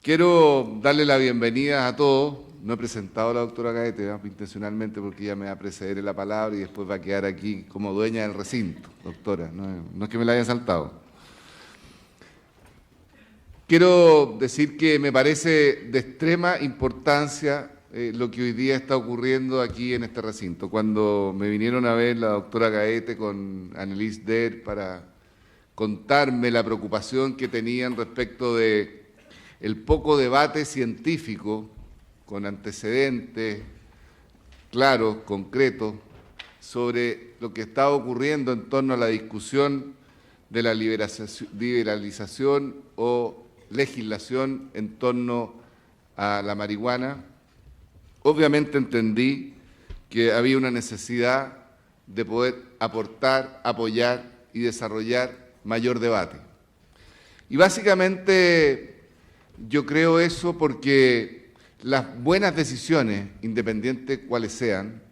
Quiero darle la bienvenida a todos. No he presentado a la doctora Gaete, intencionalmente, porque ella me va a preceder en la palabra y después va a quedar aquí como dueña del recinto, doctora. No es que me la haya saltado. Quiero decir que me parece de extrema importancia lo que hoy día está ocurriendo aquí en este recinto. Cuando me vinieron a ver la doctora Gaete con Annelies Der para contarme la preocupación que tenían respecto de el poco debate científico con antecedentes claros, concretos, sobre lo que está ocurriendo en torno a la discusión de la liberalización o legislación en torno a la marihuana. Obviamente entendí que había una necesidad de poder aportar, apoyar y desarrollar mayor debate. Y básicamente yo creo eso porque las buenas decisiones, independientes cuáles sean,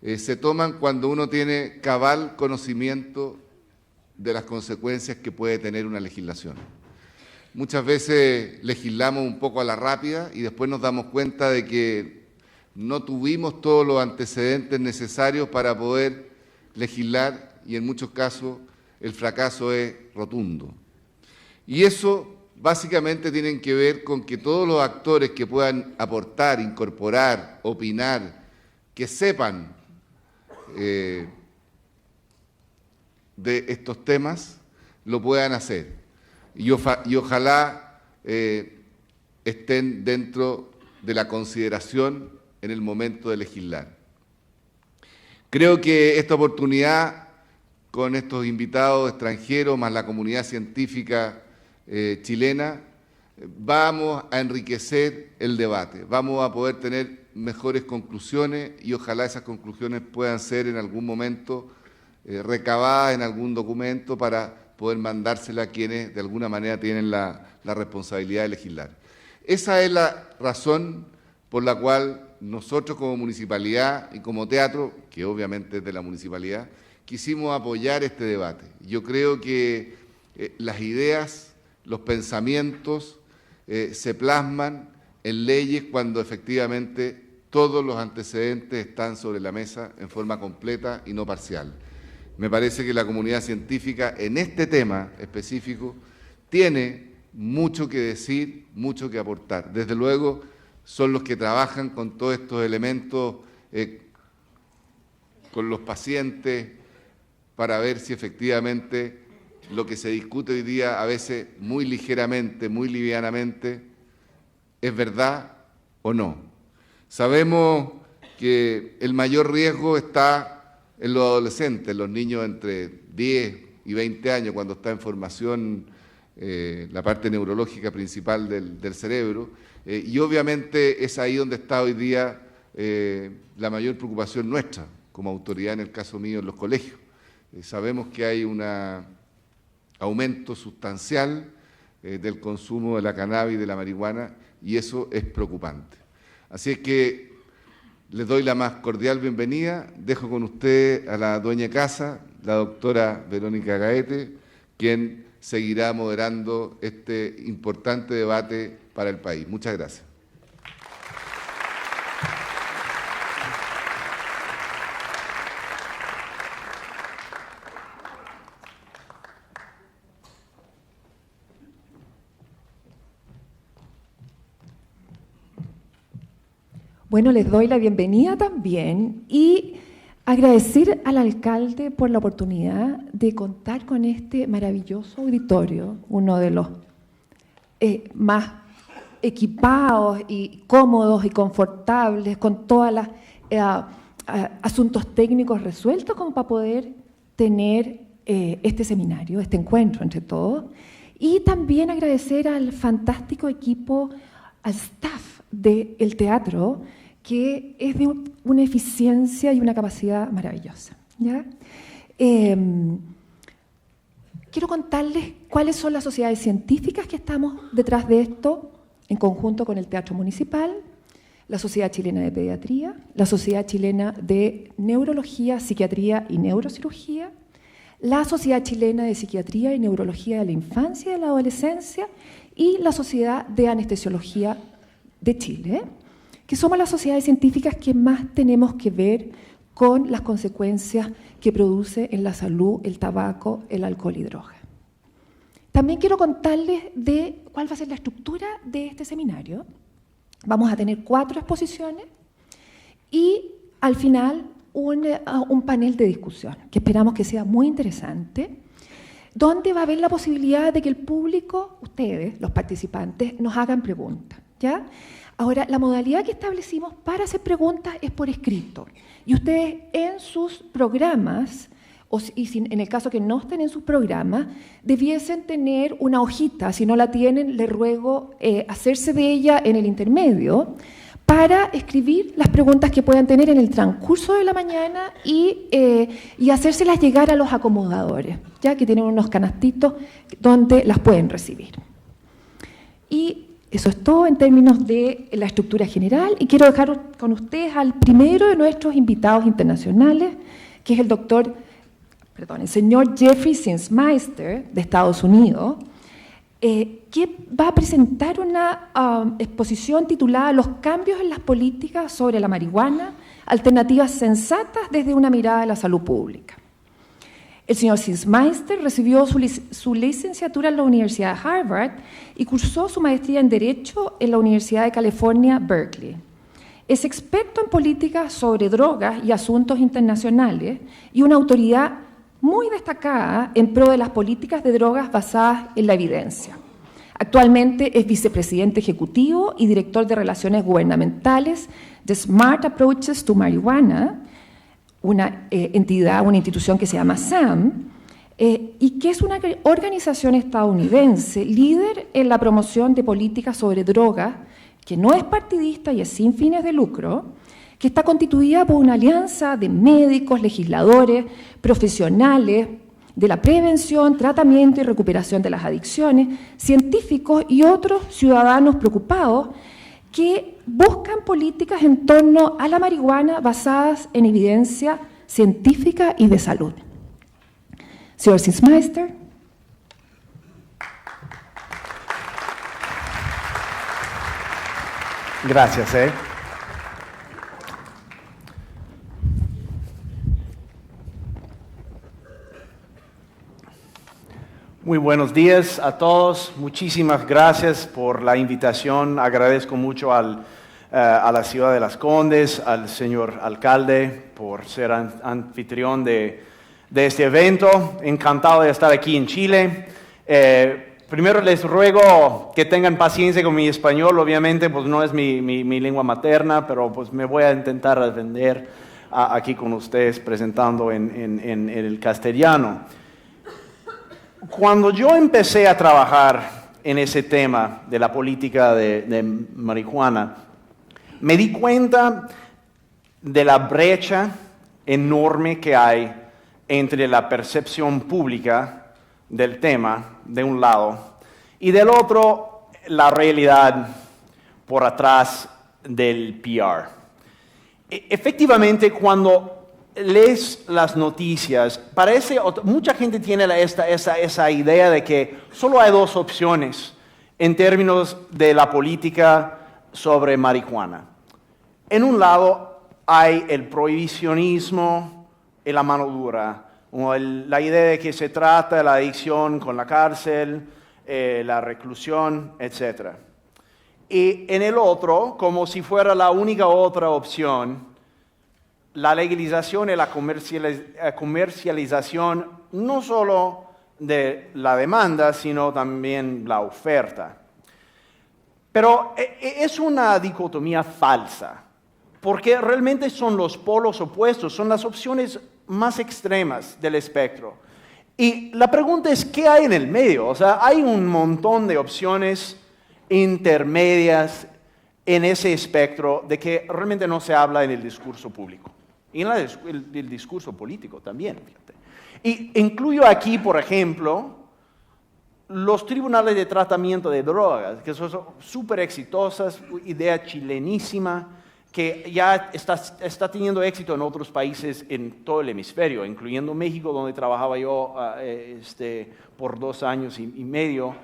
se toman cuando uno tiene cabal conocimiento de las consecuencias que puede tener una legislación. Muchas veces legislamos un poco a la rápida y después nos damos cuenta de que no tuvimos todos los antecedentes necesarios para poder legislar y en muchos casos el fracaso es rotundo. Y eso básicamente tienen que ver con que todos los actores que puedan aportar, incorporar, opinar, que sepan de estos temas, lo puedan hacer. Y ojalá estén dentro de la consideración en el momento de legislar. Creo que esta oportunidad, con estos invitados extranjeros, más la comunidad científica chilena, vamos a enriquecer el debate, vamos a poder tener mejores conclusiones y ojalá esas conclusiones puedan ser en algún momento recabadas en algún documento para poder mandársela a quienes de alguna manera tienen la responsabilidad de legislar. Esa es la razón por la cual nosotros como municipalidad y como teatro, que obviamente es de la municipalidad, quisimos apoyar este debate. Yo creo que las ideas, los pensamientos se plasman en leyes cuando efectivamente todos los antecedentes están sobre la mesa en forma completa y no parcial. Me parece que la comunidad científica en este tema específico tiene mucho que decir, mucho que aportar. Desde luego son los que trabajan con todos estos elementos, con los pacientes, para ver si efectivamente lo que se discute hoy día, a veces muy ligeramente, muy livianamente, es verdad o no. Sabemos que el mayor riesgo está en los adolescentes, los niños entre 10 y 20 años, cuando está en formación la parte neurológica principal del cerebro, y obviamente es ahí donde está hoy día la mayor preocupación nuestra, como autoridad en el caso mío en los colegios. Sabemos que hay un aumento sustancial del consumo de la cannabis y de la marihuana, y eso es preocupante. Así es que les doy la más cordial bienvenida. Dejo con usted a la dueña de casa, la doctora Verónica Gaete, quien seguirá moderando este importante debate para el país. Muchas gracias. Bueno, les doy la bienvenida también y agradecer al alcalde por la oportunidad de contar con este maravilloso auditorio, uno de los más equipados y cómodos y confortables, con todos los asuntos técnicos resueltos como para poder tener este seminario, este encuentro entre todos. Y también agradecer al fantástico equipo, al staff del teatro, que es de una eficiencia y una capacidad maravillosa, ¿ya? Quiero contarles cuáles son las sociedades científicas que estamos detrás de esto, en conjunto con el Teatro Municipal, la Sociedad Chilena de Pediatría, la Sociedad Chilena de Neurología, Psiquiatría y Neurocirugía, la Sociedad Chilena de Psiquiatría y Neurología de la Infancia y de la Adolescencia y la Sociedad de Anestesiología de Chile, que somos las sociedades científicas que más tenemos que ver con las consecuencias que produce en la salud el tabaco, el alcohol y drogas. También quiero contarles de cuál va a ser la estructura de este seminario. Vamos a tener 4 exposiciones y al final un panel de discusión, que esperamos que sea muy interesante, donde va a haber la posibilidad de que el público, ustedes, los participantes, nos hagan preguntas, ¿ya? Ahora, la modalidad que establecimos para hacer preguntas es por escrito, y ustedes en sus programas, en el caso que no estén en sus programas, debiesen tener una hojita. Si no la tienen, les ruego hacerse de ella en el intermedio, para escribir las preguntas que puedan tener en el transcurso de la mañana y hacérselas llegar a los acomodadores, ya que tienen unos canastitos donde las pueden recibir. Y eso es todo en términos de la estructura general, y quiero dejar con ustedes al primero de nuestros invitados internacionales, que es el señor Jeffrey Zinsmeister, de Estados Unidos, que va a presentar una exposición titulada Los cambios en las políticas sobre la marihuana, alternativas sensatas desde una mirada de la salud pública. El señor Zinsmeister recibió su licenciatura en la Universidad de Harvard y cursó su maestría en Derecho en la Universidad de California, Berkeley. Es experto en políticas sobre drogas y asuntos internacionales y una autoridad muy destacada en pro de las políticas de drogas basadas en la evidencia. Actualmente es vicepresidente ejecutivo y director de relaciones gubernamentales de Smart Approaches to Marijuana, una institución que se llama SAM, y que es una organización estadounidense líder en la promoción de políticas sobre drogas, que no es partidista y es sin fines de lucro, que está constituida por una alianza de médicos, legisladores, profesionales de la prevención, tratamiento y recuperación de las adicciones, científicos y otros ciudadanos preocupados que buscan políticas en torno a la marihuana basadas en evidencia científica y de salud. Señor Zinsmeister. Gracias. Muy buenos días a todos. Muchísimas gracias por la invitación. Agradezco mucho a la ciudad de Las Condes, al señor alcalde por ser anfitrión de este evento. Encantado de estar aquí en Chile. Primero les ruego que tengan paciencia con mi español. Obviamente pues no es mi lengua materna, pero pues me voy a intentar defender aquí con ustedes presentando en el castellano. Cuando yo empecé a trabajar en ese tema de la política de marihuana, me di cuenta de la brecha enorme que hay entre la percepción pública del tema, de un lado, y del otro, la realidad por atrás del PR. Efectivamente, cuando lees las noticias, mucha gente tiene esa idea de que solo hay 2 opciones en términos de la política sobre marihuana. En un lado hay el prohibicionismo y la mano dura, o la idea de que se trata de la adicción con la cárcel, la reclusión, etc. Y en el otro, como si fuera la única otra opción, la legalización y la comercialización no solo de la demanda, sino también la oferta. Pero es una dicotomía falsa, porque realmente son los polos opuestos, son las opciones más extremas del espectro. Y la pregunta es, ¿qué hay en el medio? O sea, hay un montón de opciones intermedias en ese espectro de que realmente no se habla en el discurso público. Y en el discurso político también, fíjate. Y incluyo aquí, por ejemplo, los tribunales de tratamiento de drogas, que son súper exitosas, idea chilenísima, que ya está teniendo éxito en otros países en todo el hemisferio, incluyendo México, donde trabajaba yo por 2 años y medio,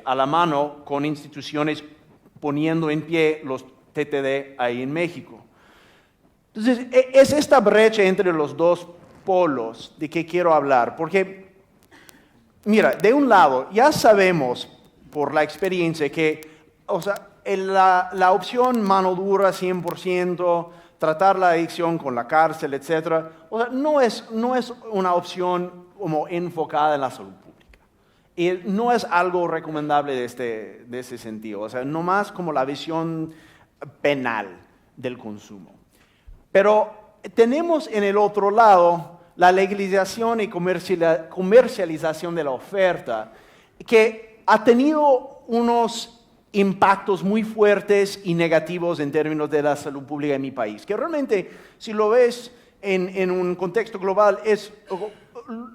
a la mano con instituciones poniendo en pie los TTD ahí en México. Entonces, es esta brecha entre los dos polos de que quiero hablar, porque, mira, de un lado, ya sabemos por la experiencia que, la opción mano dura 100%, tratar la adicción con la cárcel, etc., no es una opción como enfocada en la salud pública. Y no es algo recomendable de ese sentido, no más como la visión penal del consumo. Pero tenemos en el otro lado la legalización y comercialización de la oferta, que ha tenido unos impactos muy fuertes y negativos en términos de la salud pública en mi país, que realmente, si lo ves en un contexto global,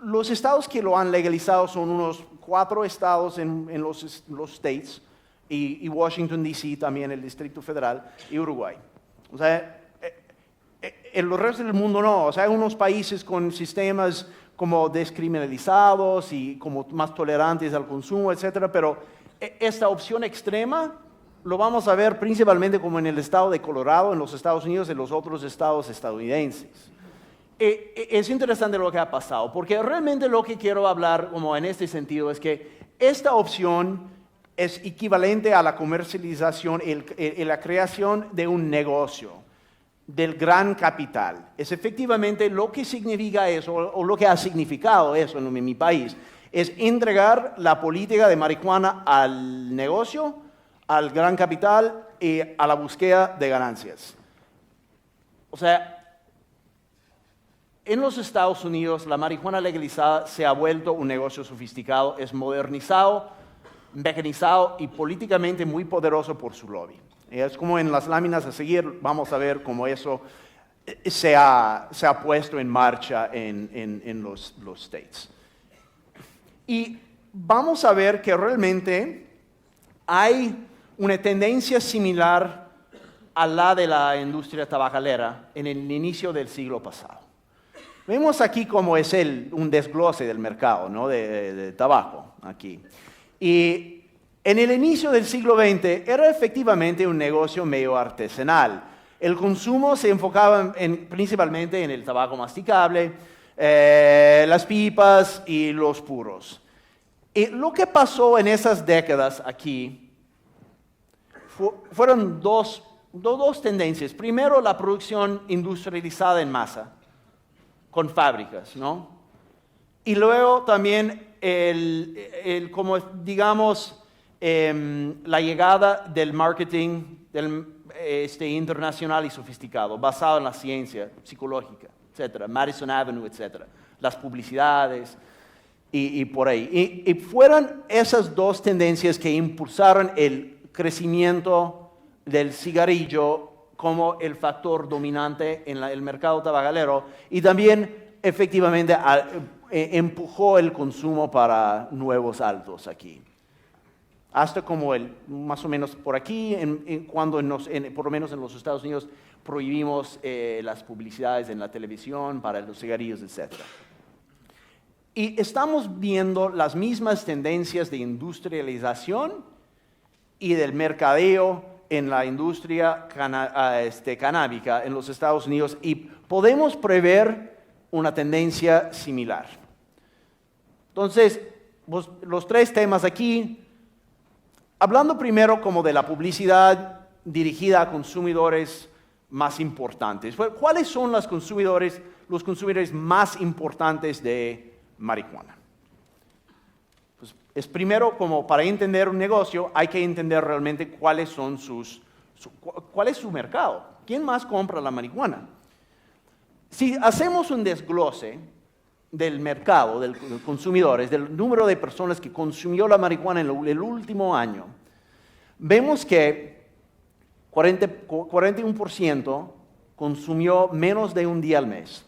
los estados que lo han legalizado son unos 4 estados en los states, y Washington, D.C., también el Distrito Federal, y Uruguay. En el resto del mundo no, hay unos países con sistemas como descriminalizados y como más tolerantes al consumo, etcétera, pero esta opción extrema lo vamos a ver principalmente como en el estado de Colorado, en los Estados Unidos y en los otros estados estadounidenses. Es interesante lo que ha pasado, porque realmente lo que quiero hablar como en este sentido es que esta opción es equivalente a la comercialización y la creación de un negocio del gran capital. Es efectivamente lo que significa eso, o lo que ha significado eso en mi país, es entregar la política de marihuana al negocio, al gran capital y a la búsqueda de ganancias. En los Estados Unidos la marihuana legalizada se ha vuelto un negocio sofisticado, es modernizado, mecanizado y políticamente muy poderoso por su lobby. Es como en las láminas a seguir, vamos a ver cómo eso se ha puesto en marcha en los states. Y vamos a ver que realmente hay una tendencia similar a la de la industria tabacalera en el inicio del siglo pasado. Vemos aquí cómo es un desglose del mercado, ¿no? de tabaco aquí. Y en el inicio del siglo XX era efectivamente un negocio medio artesanal. El consumo se enfocaba principalmente en el tabaco masticable, las pipas y los puros. Y lo que pasó en esas décadas aquí fueron dos tendencias. Primero, la producción industrializada en masa, con fábricas, ¿no? Y luego también como digamos, la llegada del marketing internacional y sofisticado, basado en la ciencia psicológica, etcétera, Madison Avenue, etcétera, las publicidades y por ahí. Y fueron esas dos tendencias que impulsaron el crecimiento del cigarrillo como el factor dominante en el mercado tabacalero, y también efectivamente empujó el consumo para nuevos altos aquí. Hasta como más o menos por aquí, cuando por lo menos en los Estados Unidos prohibimos las publicidades en la televisión para los cigarrillos, etc. Y estamos viendo las mismas tendencias de industrialización y del mercadeo en la industria canábica en los Estados Unidos, y podemos prever una tendencia similar. Entonces, los 3 temas aquí. Hablando primero como de la publicidad dirigida a consumidores más importantes. ¿Cuáles son los consumidores más importantes de marihuana? Pues es primero, como para entender un negocio, hay que entender realmente cuál es su mercado. ¿Quién más compra la marihuana? Si hacemos un desglose del mercado, de los consumidores, del número de personas que consumió la marihuana en el último año, vemos que 41% consumió menos de un día al mes.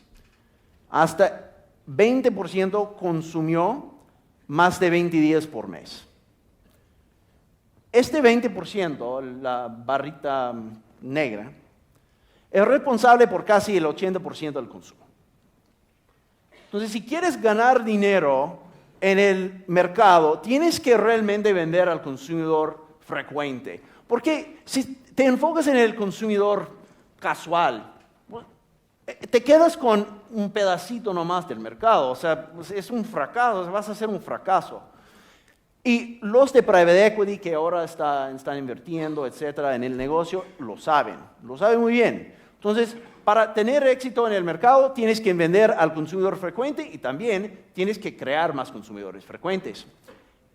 Hasta 20% consumió más de 20 días por mes. Este 20%, la barrita negra, es responsable por casi el 80% del consumo. Entonces, si quieres ganar dinero en el mercado, tienes que realmente vender al consumidor frecuente. Porque si te enfocas en el consumidor casual, te quedas con un pedacito nomás del mercado. O sea, es un fracaso, vas a ser un fracaso. Y los de private equity que ahora están invirtiendo, etcétera, en el negocio, lo saben muy bien. Entonces, para tener éxito en el mercado, tienes que vender al consumidor frecuente y también tienes que crear más consumidores frecuentes.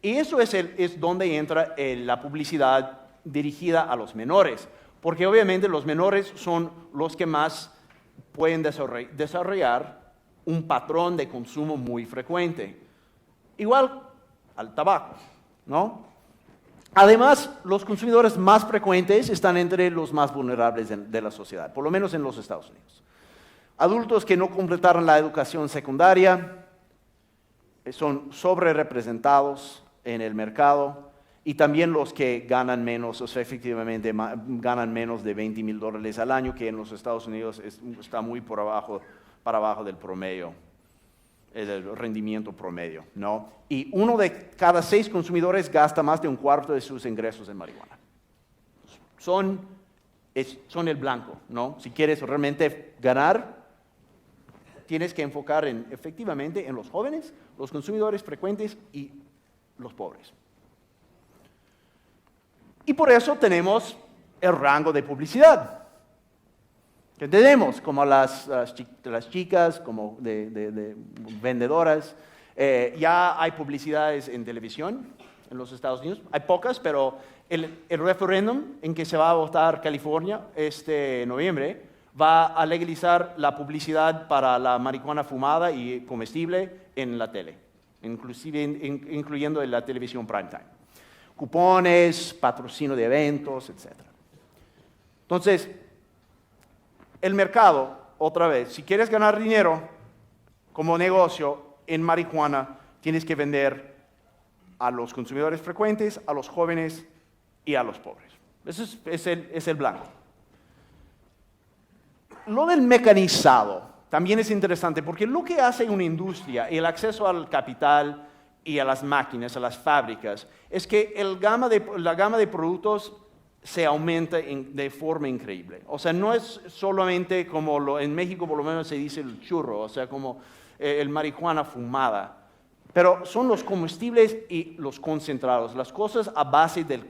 Y eso es donde entra la publicidad dirigida a los menores, porque obviamente los menores son los que más pueden desarrollar un patrón de consumo muy frecuente. Igual al tabaco, ¿no? Además, los consumidores más frecuentes están entre los más vulnerables de la sociedad, por lo menos en los Estados Unidos. Adultos que no completaron la educación secundaria son sobrerepresentados en el mercado y también los que ganan menos, o sea, efectivamente ganan menos de $20,000 al año, que en los Estados Unidos está muy para abajo del promedio. El rendimiento promedio, ¿no? Y 1 de cada 6 consumidores gasta más de un cuarto de sus ingresos en marihuana. Son el blanco, ¿no? Si quieres realmente ganar, tienes que enfocar efectivamente en los jóvenes, los consumidores frecuentes y los pobres. Y por eso tenemos el rango de publicidad. Que tenemos como las chicas, como de vendedoras. Ya hay publicidades en televisión en los Estados Unidos. Hay pocas, pero el referéndum en que se va a votar California este noviembre va a legalizar la publicidad para la marihuana fumada y comestible en la tele, inclusive incluyendo en la televisión primetime. Cupones, patrocinio de eventos, etc. Entonces, el mercado, otra vez, si quieres ganar dinero como negocio en marihuana, tienes que vender a los consumidores frecuentes, a los jóvenes y a los pobres. Eso es el blanco. Lo del mecanizado también es interesante porque lo que hace una industria, el acceso al capital y a las máquinas, a las fábricas, es que la gama de productos se aumenta de forma increíble. O sea, no es solamente como en México por lo menos se dice el churro, o sea, como el marihuana fumada. Pero son los comestibles y los concentrados, las cosas a base del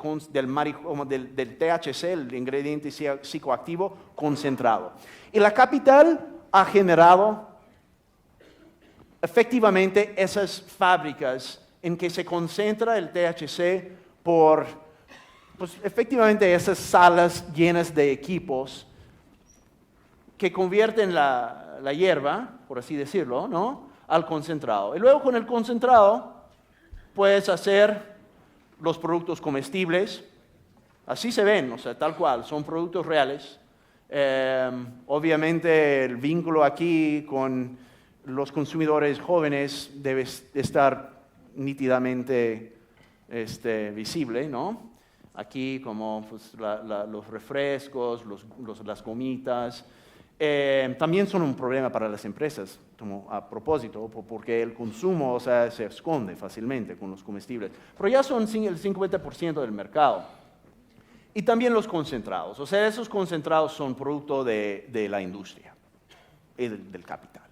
THC, el ingrediente psicoactivo concentrado. Y la capital ha generado efectivamente esas fábricas en que se concentra el THC por, pues efectivamente esas salas llenas de equipos que convierten la hierba, por así decirlo, ¿no?, al concentrado. Y luego con el concentrado puedes hacer los productos comestibles. Así se ven, o sea, tal cual, son productos reales. Obviamente el vínculo aquí con los consumidores jóvenes debe estar nítidamente visible, ¿no? Aquí como pues, los refrescos, las gomitas. También son un problema para las empresas, como a propósito, porque el consumo, o sea, se esconde fácilmente con los comestibles. Pero ya son el 50% del mercado. Y también los concentrados. O sea, esos concentrados son producto de la industria y del capital.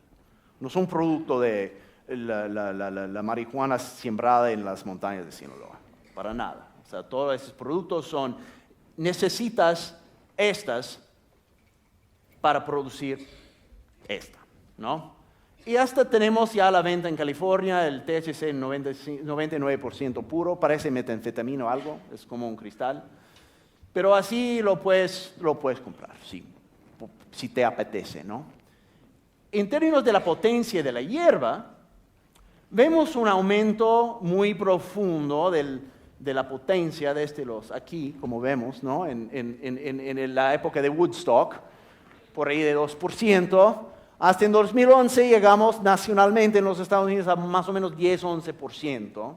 No son producto de la marihuana sembrada en las montañas de Sinaloa. Para nada. O sea, todos esos productos necesitas estas para producir esta, ¿no? Y hasta tenemos ya la venta en California, el THC 99% puro, parece metanfetamina o algo, es como un cristal. Pero así lo puedes comprar, si te apetece, ¿no? En términos de la potencia de la hierba, vemos un aumento muy profundo de la potencia de aquí, como vemos, ¿no? En la época de Woodstock, por ahí de 2%, hasta en 2011 llegamos nacionalmente en los Estados Unidos a más o menos 10-11%.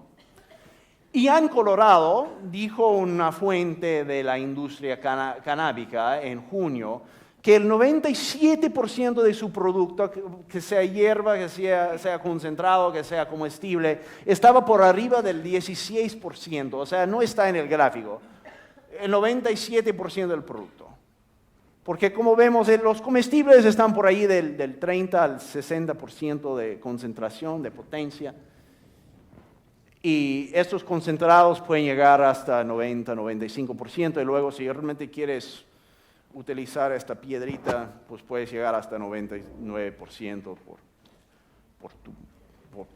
Y en Colorado, dijo una fuente de la industria canábica en junio, que el 97% de su producto, que sea hierba, que sea concentrado, que sea comestible, estaba por arriba del 16%, o sea, no está en el gráfico, el 97% del producto. Porque como vemos, los comestibles están por ahí del 30 al 60% de concentración, de potencia, y estos concentrados pueden llegar hasta 90-95%, y luego si realmente quieres utilizar esta piedrita, pues puedes llegar hasta 99%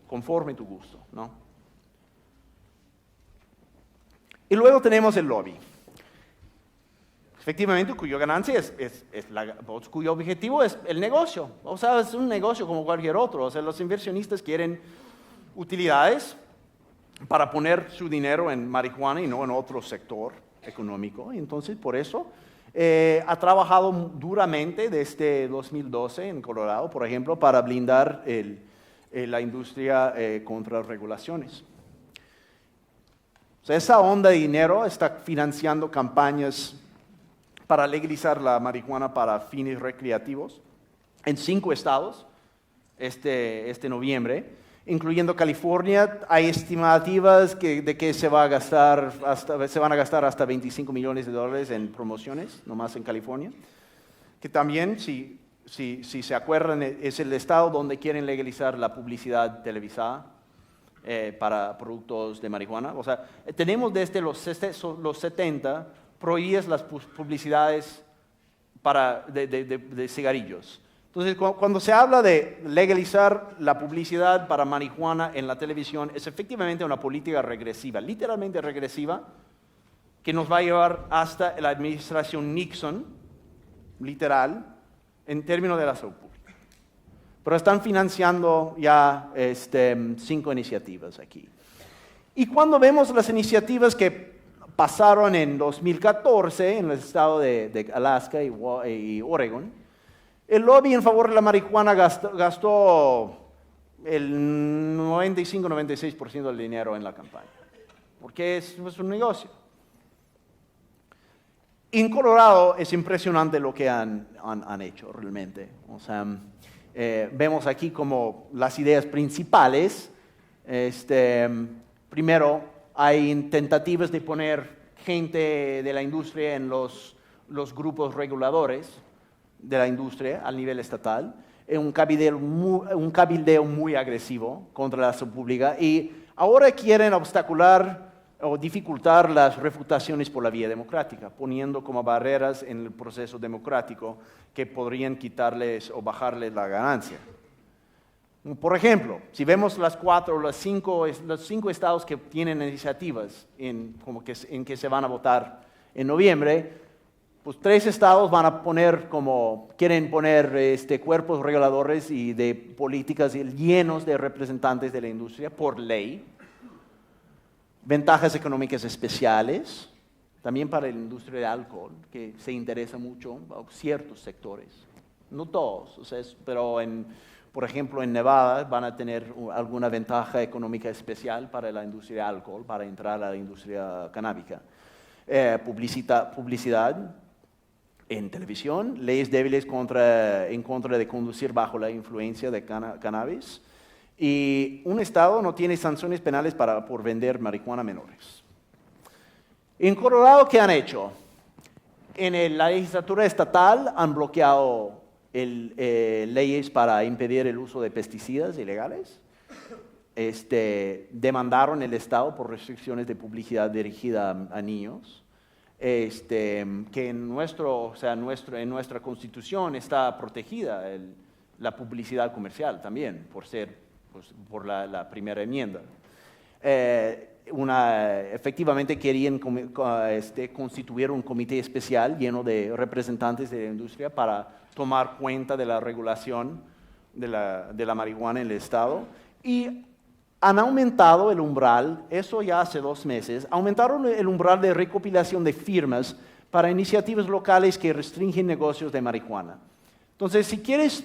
conforme tu gusto, ¿no? Y luego tenemos el lobby. Efectivamente, cuya ganancia cuyo objetivo es el negocio. O sea, es un negocio como cualquier otro. O sea, los inversionistas quieren utilidades para poner su dinero en marihuana y no en otro sector económico. Y entonces, por eso, ha trabajado duramente desde 2012 en Colorado, por ejemplo, para blindar la industria contra regulaciones. O sea, esa onda de dinero está financiando campañas para legalizar la marihuana para fines recreativos en 5 estados este noviembre, incluyendo California. Hay estimativas de que se van a gastar hasta $25 millones en promociones, nomás en California, que también, si se acuerdan, es el estado donde quieren legalizar la publicidad televisada para productos de marihuana. O sea, tenemos desde los 70 prohibidas las publicidades de cigarrillos. Entonces, cuando se habla de legalizar la publicidad para marihuana en la televisión, es efectivamente una política regresiva, literalmente regresiva, que nos va a llevar hasta la administración Nixon, literal, en términos de la salud pública. Pero están financiando ya 5 iniciativas aquí. Y cuando vemos las iniciativas que pasaron en 2014 en el estado de Alaska y Oregon, el lobby en favor de la marihuana gastó el 95-96% del dinero en la campaña, porque es un negocio. En Colorado es impresionante lo que han hecho realmente. O sea, vemos aquí como las ideas principales. Primero, hay tentativas de poner gente de la industria en los grupos reguladores de la industria al nivel estatal, un cabildeo muy agresivo contra la salud pública, y ahora quieren obstacular o dificultar las refutaciones por la vía democrática, poniendo como barreras en el proceso democrático que podrían quitarles o bajarles la ganancia. Por ejemplo, si vemos los 5 estados que tienen iniciativas en que se van a votar en noviembre, pues 3 estados quieren poner cuerpos reguladores y de políticas llenos de representantes de la industria por ley, ventajas económicas especiales, también para la industria del alcohol, que se interesa mucho a ciertos sectores, no todos, pero por ejemplo, en Nevada van a tener alguna ventaja económica especial para la industria del alcohol, para entrar a la industria canábica. Publicidad en televisión, leyes débiles en contra de conducir bajo la influencia de cannabis, y un estado no tiene sanciones penales por vender marihuana a menores. En Colorado, ¿qué han hecho? En la legislatura estatal han bloqueado leyes para impedir el uso de pesticidas ilegales. Demandaron el Estado por restricciones de publicidad dirigida a niños, que en nuestra Constitución está protegida la publicidad comercial también, por la primera enmienda. Efectivamente querían constituir un comité especial lleno de representantes de la industria para tomar cuenta de la regulación de la marihuana en el estado, y han aumentado el umbral, eso ya hace 2 meses, aumentaron el umbral de recopilación de firmas para iniciativas locales que restringen negocios de marihuana. Entonces, si quieres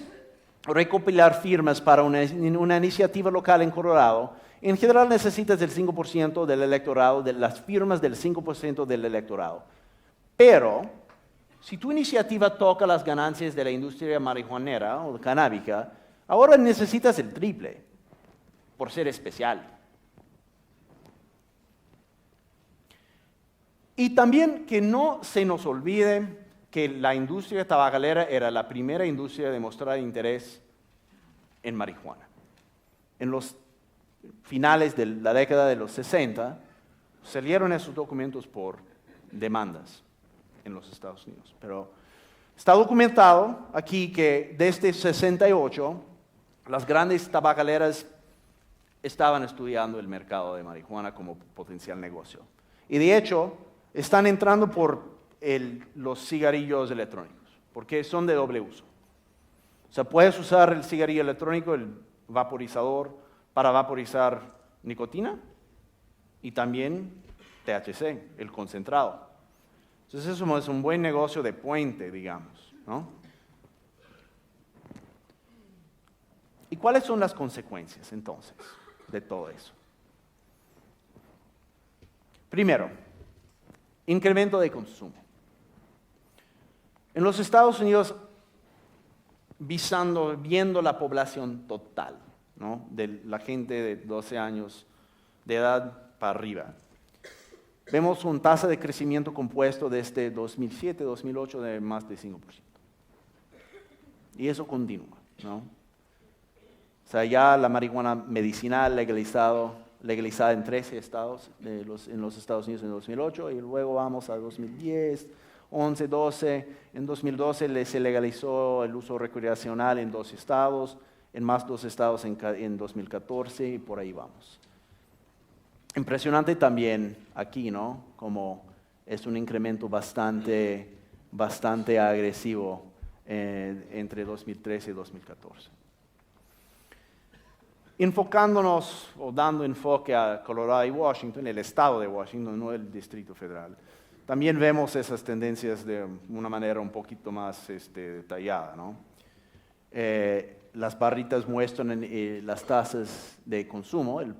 recopilar firmas para una iniciativa local en Colorado, en general necesitas el 5% del electorado, de las firmas del 5% del electorado. Pero si tu iniciativa toca las ganancias de la industria marihuanera o canábica, ahora necesitas el triple por ser especial. Y también que no se nos olvide que la industria tabacalera era la primera industria de mostrar interés en marihuana. En los finales de la década de los 60, salieron esos documentos por demandas en los Estados Unidos. Pero está documentado aquí que desde 68, las grandes tabacaleras estaban estudiando el mercado de marihuana como potencial negocio. Y de hecho, están entrando por los cigarrillos electrónicos, porque son de doble uso. O sea, puedes usar el cigarrillo electrónico, el vaporizador, para vaporizar nicotina y también THC, el concentrado. Entonces eso es un buen negocio de puente, digamos, ¿no? ¿Y cuáles son las consecuencias entonces de todo eso? Primero, incremento de consumo. En los Estados Unidos, viendo la población total, ¿no?, de la gente de 12 años de edad para arriba, vemos una tasa de crecimiento compuesto desde 2007-2008 de más de 5%. Y eso continúa, ¿no? O sea, ya la marihuana medicinal legalizada en 13 estados en los Estados Unidos en 2008, y luego vamos a 2010, 11, 12. En 2012 se legalizó el uso recreacional en 2 estados, en más 2 estados en 2014, y por ahí vamos. Impresionante también aquí, ¿no? Como es un incremento bastante agresivo entre 2013 y 2014. Enfocándonos o dando enfoque a Colorado y Washington, el estado de Washington, no el Distrito Federal, también vemos esas tendencias de una manera un poquito más detallada, ¿no? Las barritas muestran las tasas de consumo, el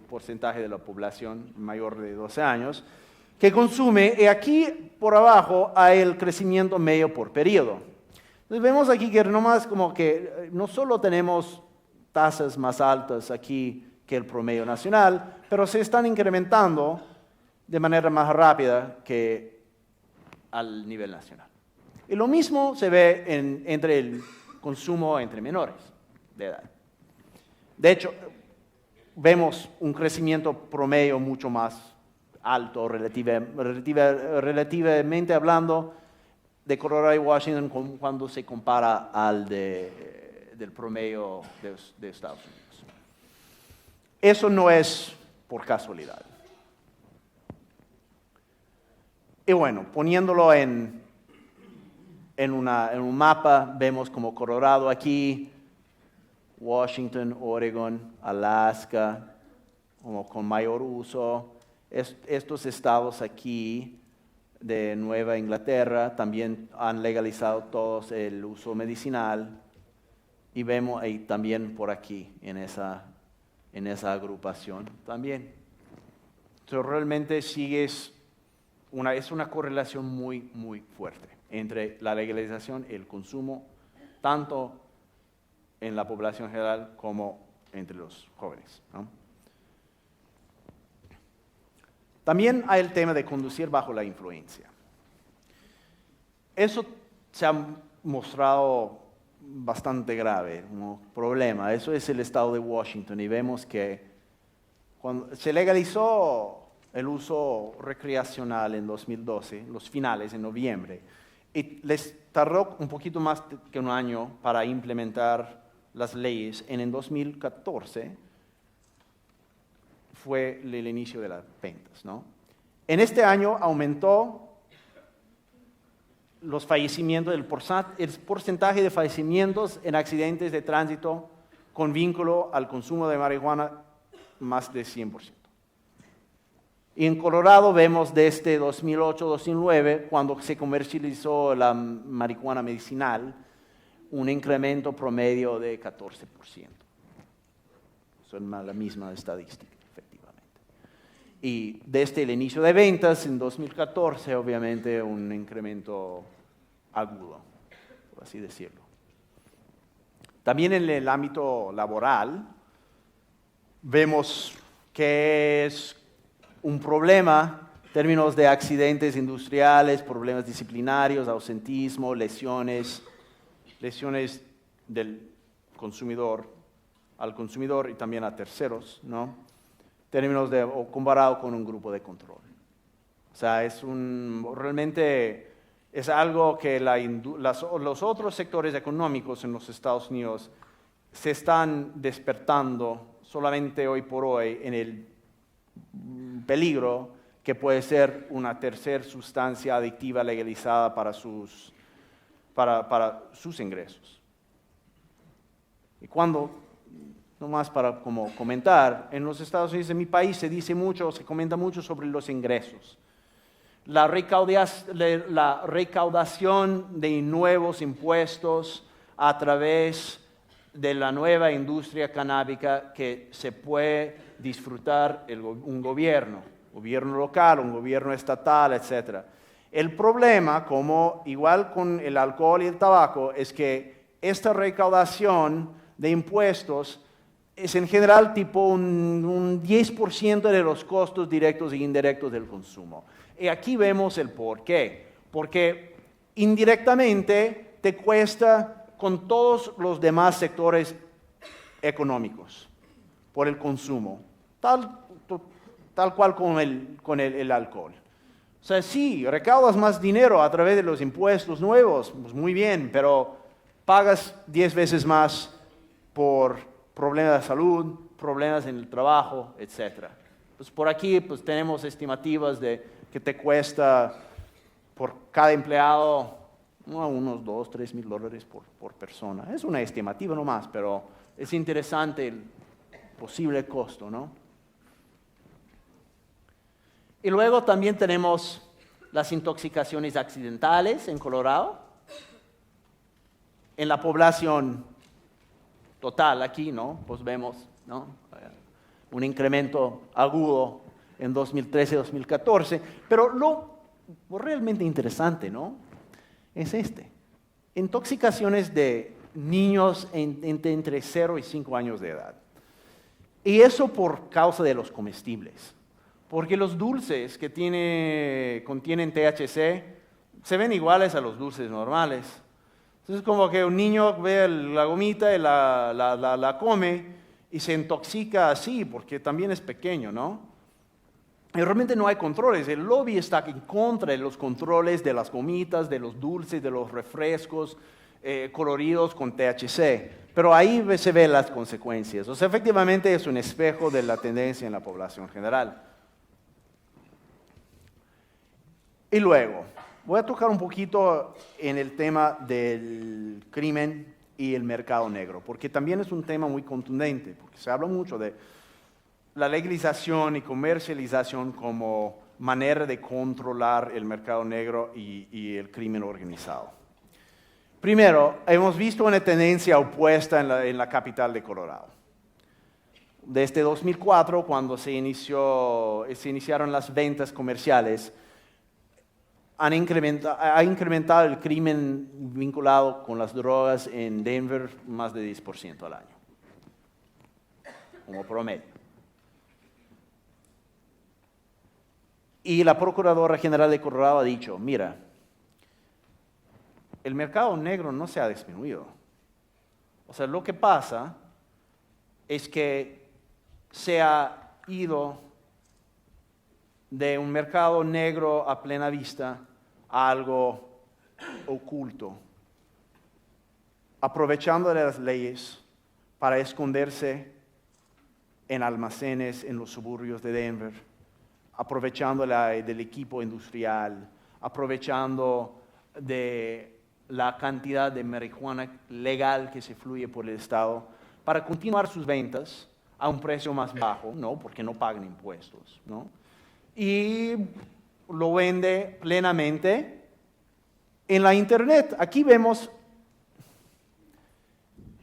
porcentaje de la población mayor de 12 años que consume, y aquí por abajo hay el crecimiento medio por periodo. Entonces vemos aquí que nomás como que no solo tenemos tasas más altas aquí que el promedio nacional, pero se están incrementando de manera más rápida que al nivel nacional. Y lo mismo se ve entre el consumo entre menores de edad. De hecho, vemos un crecimiento promedio mucho más alto relativamente hablando de Colorado y Washington cuando se compara al del promedio de Estados Unidos. Eso no es por casualidad. Y bueno, poniéndolo en un mapa, vemos como Colorado aquí, Washington, Oregon, Alaska, como con mayor uso. Estos estados aquí de Nueva Inglaterra también han legalizado todos el uso medicinal. Y vemos ahí también por aquí, en esa agrupación también. Entonces realmente es una correlación muy, muy fuerte entre la legalización y el consumo, tanto en la población general como entre los jóvenes, ¿no? También hay el tema de conducir bajo la influencia. Eso se ha mostrado bastante grave como problema. Eso es el estado de Washington, y vemos que cuando se legalizó el uso recreacional en 2012, los finales, en noviembre, y les tardó un poquito más que un año para implementar las leyes. En 2014 fue el inicio de las ventas, ¿no? En este año aumentó los fallecimientos, el porcentaje de fallecimientos en accidentes de tránsito con vínculo al consumo de marihuana, más de 100%. Y en Colorado vemos desde 2008-2009, cuando se comercializó la marihuana medicinal, un incremento promedio de 14%. Son la misma estadística, efectivamente. Y desde el inicio de ventas, en 2014, obviamente un incremento agudo, por así decirlo. También en el ámbito laboral vemos que es un problema en términos de accidentes industriales, problemas disciplinarios, ausentismo, lesiones del consumidor al consumidor y también a terceros, ¿no? En términos de, o comparado con un grupo de control. O sea, realmente es algo que los otros sectores económicos en los Estados Unidos se están despertando solamente hoy por hoy en el peligro que puede ser una tercera sustancia adictiva legalizada para sus ingresos. Y nomás para como comentar, en los Estados Unidos, en mi país, se comenta mucho sobre los ingresos. La recaudación de nuevos impuestos a través de la nueva industria canábica que se puede disfrutar un gobierno local, un gobierno estatal, etc. El problema, igual con el alcohol y el tabaco, es que esta recaudación de impuestos es en general tipo un 10% de los costos directos e indirectos del consumo. Y aquí vemos el por qué. Porque indirectamente te cuesta con todos los demás sectores económicos por el consumo, tal cual con el alcohol. O sea, sí, recaudas más dinero a través de los impuestos nuevos, pues muy bien, pero pagas 10 veces más por problemas de salud, problemas en el trabajo, etc. Pues por aquí pues tenemos estimativas de que te cuesta por cada empleado unos $2,000 a $3,000 por persona. Es una estimativa nomás, pero es interesante el posible costo, ¿no? Y luego también tenemos las intoxicaciones accidentales en Colorado. En la población total aquí, ¿no? Pues vemos, ¿no? Un incremento agudo en 2013-2014, pero lo realmente interesante, ¿no? Es intoxicaciones de niños entre 0 y 5 años de edad. Y eso por causa de los comestibles, porque los dulces que contienen THC se ven iguales a los dulces normales. Entonces como que un niño ve la gomita y la come y se intoxica así, porque también es pequeño, ¿no? Y realmente no hay controles. El lobby está en contra de los controles de las gomitas, de los dulces, de los refrescos coloridos con THC. Pero ahí se ven las consecuencias. O sea, efectivamente es un espejo de la tendencia en la población general. Y luego, voy a tocar un poquito en el tema del crimen y el mercado negro, porque también es un tema muy contundente, porque se habla mucho de la legalización y comercialización como manera de controlar el mercado negro y el crimen organizado. Primero, hemos visto una tendencia opuesta en la capital de Colorado. Desde 2004, cuando se iniciaron las ventas comerciales, ha incrementado el crimen vinculado con las drogas en Denver más de 10% al año, como promedio. Y la Procuradora General de Colorado ha dicho, mira, el mercado negro no se ha disminuido. O sea, lo que pasa es que se ha ido de un mercado negro a plena vista a algo oculto, aprovechando de las leyes para esconderse en almacenes en los suburbios de Denver, aprovechando del equipo industrial, aprovechando de la cantidad de marihuana legal que se fluye por el estado para continuar sus ventas a un precio más bajo, ¿no? Porque no pagan impuestos, ¿no? Y lo vende plenamente en la internet. Aquí vemos,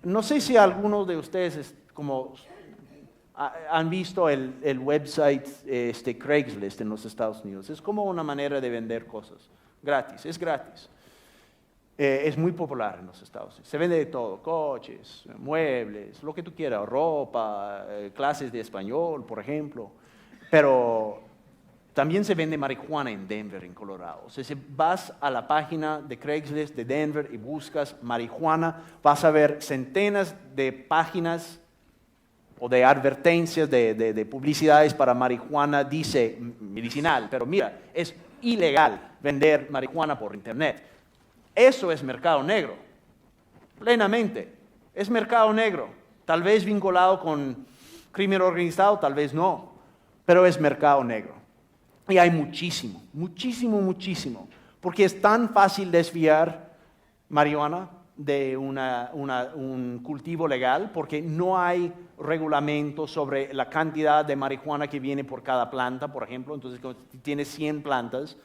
no sé si algunos de ustedes han visto el website Craigslist en los Estados Unidos. Es como una manera de vender cosas gratis, es gratis. es muy popular en los Estados Unidos. Se vende de todo, coches, muebles, lo que tú quieras, ropa, clases de español, por ejemplo. Pero también se vende marihuana en Denver, en Colorado. O sea, si vas a la página de Craigslist de Denver y buscas marihuana, vas a ver centenas de páginas o de advertencias de publicidades para marihuana, dice medicinal, pero mira, es ilegal vender marihuana por internet. Eso es mercado negro, plenamente. Es mercado negro, tal vez vinculado con crimen organizado, tal vez no, pero es mercado negro. Y hay muchísimo, porque es tan fácil desviar marihuana de un cultivo legal, porque no hay reglamento sobre la cantidad de marihuana que viene por cada planta, por ejemplo. Entonces, cuando tienes 100 plantas,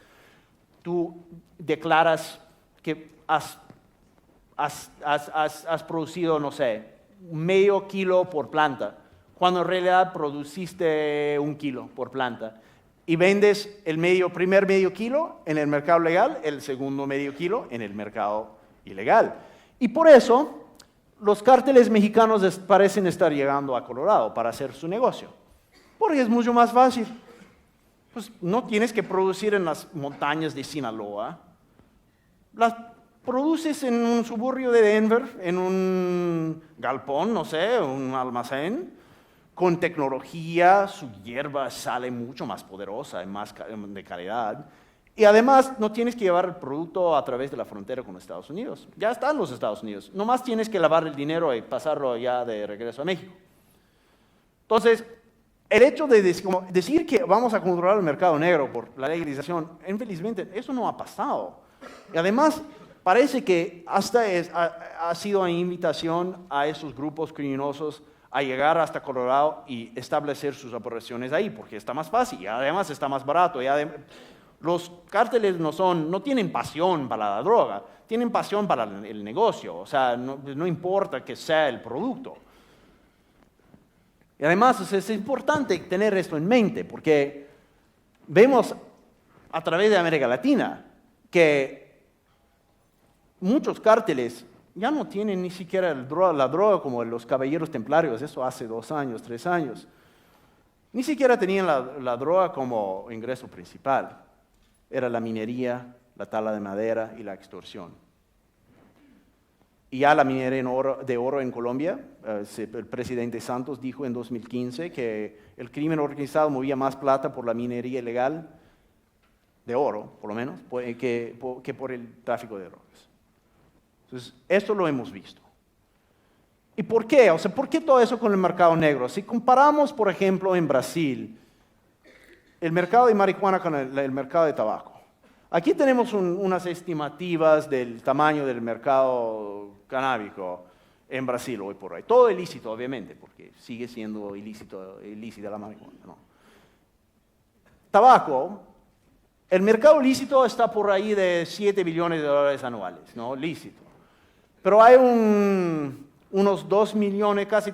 tú declaras que has producido, no sé, medio kilo por planta, cuando en realidad produciste 1 kilo por planta. Y vendes el primer medio kilo en el mercado legal, el segundo medio kilo en el mercado ilegal. Y por eso los cárteles mexicanos parecen estar llegando a Colorado para hacer su negocio. Porque es mucho más fácil. Pues no tienes que producir en las montañas de Sinaloa. Las produces en un suburbio de Denver, en un galpón, no sé, un almacén, con tecnología. Su hierba sale mucho más poderosa y más de calidad. Y además no tienes que llevar el producto a través de la frontera con los Estados Unidos. Ya está en los Estados Unidos. Nomás tienes que lavar el dinero y pasarlo ya de regreso a México. Entonces, el hecho de decir que vamos a controlar el mercado negro por la legalización, infelizmente, eso no ha pasado. Y además, parece que hasta ha sido una invitación a esos grupos criminosos a llegar hasta Colorado y establecer sus operaciones ahí, porque está más fácil y además está más barato. Los cárteles no tienen pasión para la droga, tienen pasión para el negocio. O sea, no importa que sea el producto. Y además es importante tener esto en mente, porque vemos a través de América Latina que muchos cárteles ya no tienen ni siquiera la droga como los caballeros templarios, eso hace 2 años, 3 años. Ni siquiera tenían la droga como ingreso principal. Era la minería, la tala de madera y la extorsión. Y ya la minería de oro en Colombia, el presidente Santos dijo en 2015 que el crimen organizado movía más plata por la minería ilegal, de oro por lo menos, que por el tráfico de drogas. Entonces, esto lo hemos visto. ¿Y por qué? O sea, ¿por qué todo eso con el mercado negro? Si comparamos, por ejemplo, en Brasil, el mercado de marihuana con el mercado de tabaco. Aquí tenemos unas estimativas del tamaño del mercado canábico en Brasil hoy por hoy. Todo ilícito, obviamente, porque sigue siendo ilícita la marihuana, ¿no? Tabaco, el mercado ilícito está por ahí de $7 billones anuales, ¿no? Lícito. Pero hay unos 2 millones, casi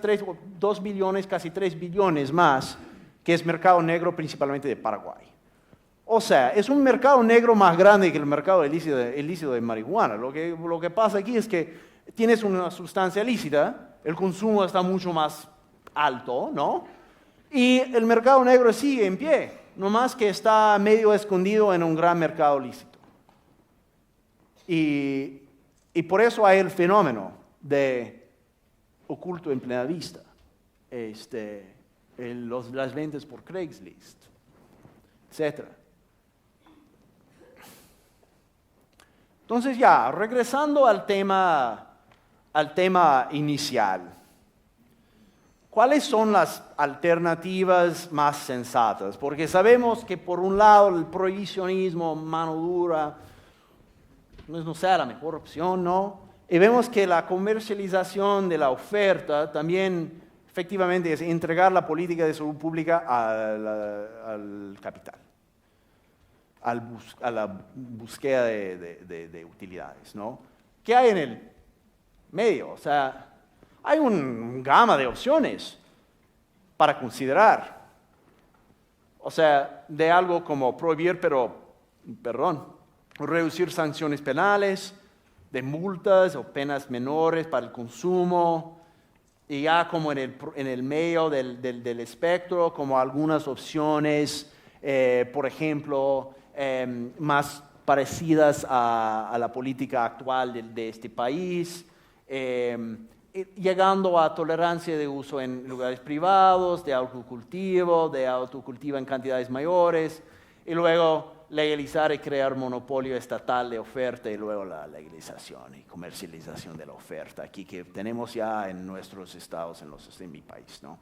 2 billones, casi 3 billones más, que es mercado negro principalmente de Paraguay. O sea, es un mercado negro más grande que el mercado ilícito de marihuana. Lo que pasa aquí es que tienes una sustancia lícita, el consumo está mucho más alto, ¿no? Y el mercado negro sigue en pie, nomás que está medio escondido en un gran mercado lícito. Y por eso hay el fenómeno de oculto en plena vista, las ventas por Craigslist, etc. Entonces ya, regresando al tema inicial, ¿cuáles son las alternativas más sensatas? Porque sabemos que por un lado el prohibicionismo, mano dura, no sea la mejor opción, ¿no? Y vemos que la comercialización de la oferta también efectivamente es entregar la política de salud pública al capital, a la búsqueda de utilidades, ¿no? ¿Qué hay en el medio? O sea, hay una gama de opciones para considerar. O sea, de algo como prohibir, reducir sanciones penales, de multas o penas menores para el consumo, y ya como en el medio del espectro, como algunas opciones, por ejemplo, más parecidas a la política actual de este país, llegando a tolerancia de uso en lugares privados, de autocultivo en cantidades mayores, y luego legalizar y crear monopolio estatal de oferta y luego la legalización y comercialización de la oferta aquí que tenemos ya en nuestros estados, en mi país, ¿no?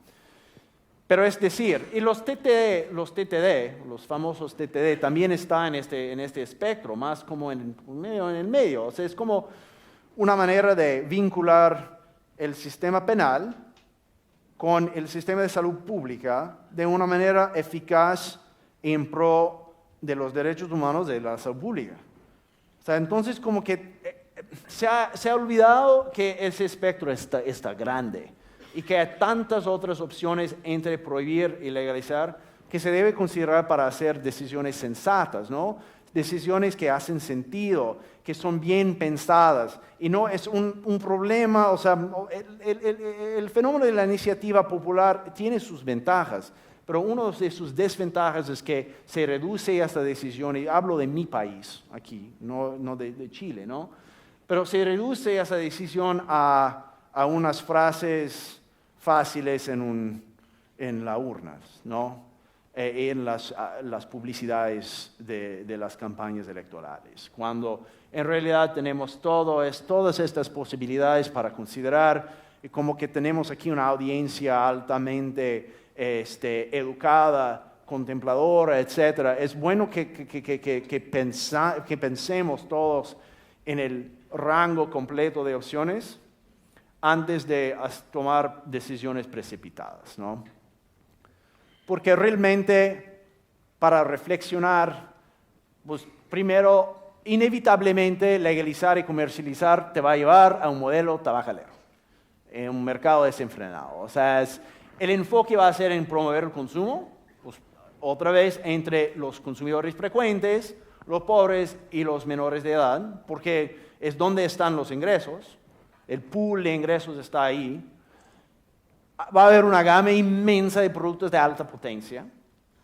Pero es decir, y los TTD, los famosos TTD, también están en este espectro, más como en el medio. O sea, es como una manera de vincular el sistema penal con el sistema de salud pública de una manera eficaz en pro de los derechos humanos de la salud pública. O sea, entonces como que se ha olvidado que ese espectro está grande y que hay tantas otras opciones entre prohibir y legalizar que se debe considerar para hacer decisiones sensatas, ¿no? Decisiones que hacen sentido, que son bien pensadas, y no es un problema, o sea, el fenómeno de la iniciativa popular tiene sus ventajas, pero una de sus desventajas es que se reduce esta decisión, y hablo de mi país aquí, no de Chile, ¿no? Pero se reduce esa decisión a unas frases fáciles en las urnas, ¿no? En las publicidades de las campañas electorales, cuando en realidad tenemos todas estas posibilidades para considerar, y como que tenemos aquí una audiencia altamente educada, contempladora, etc. Es bueno que pensemos todos en el rango completo de opciones antes de tomar decisiones precipitadas, ¿no? Porque realmente, para reflexionar, pues primero, inevitablemente legalizar y comercializar te va a llevar a un modelo tabacalero, en un mercado desenfrenado. O sea, el enfoque va a ser en promover el consumo, pues, otra vez entre los consumidores frecuentes, los pobres y los menores de edad, porque es donde están los ingresos, el pool de ingresos está ahí. Va a haber una gama inmensa de productos de alta potencia,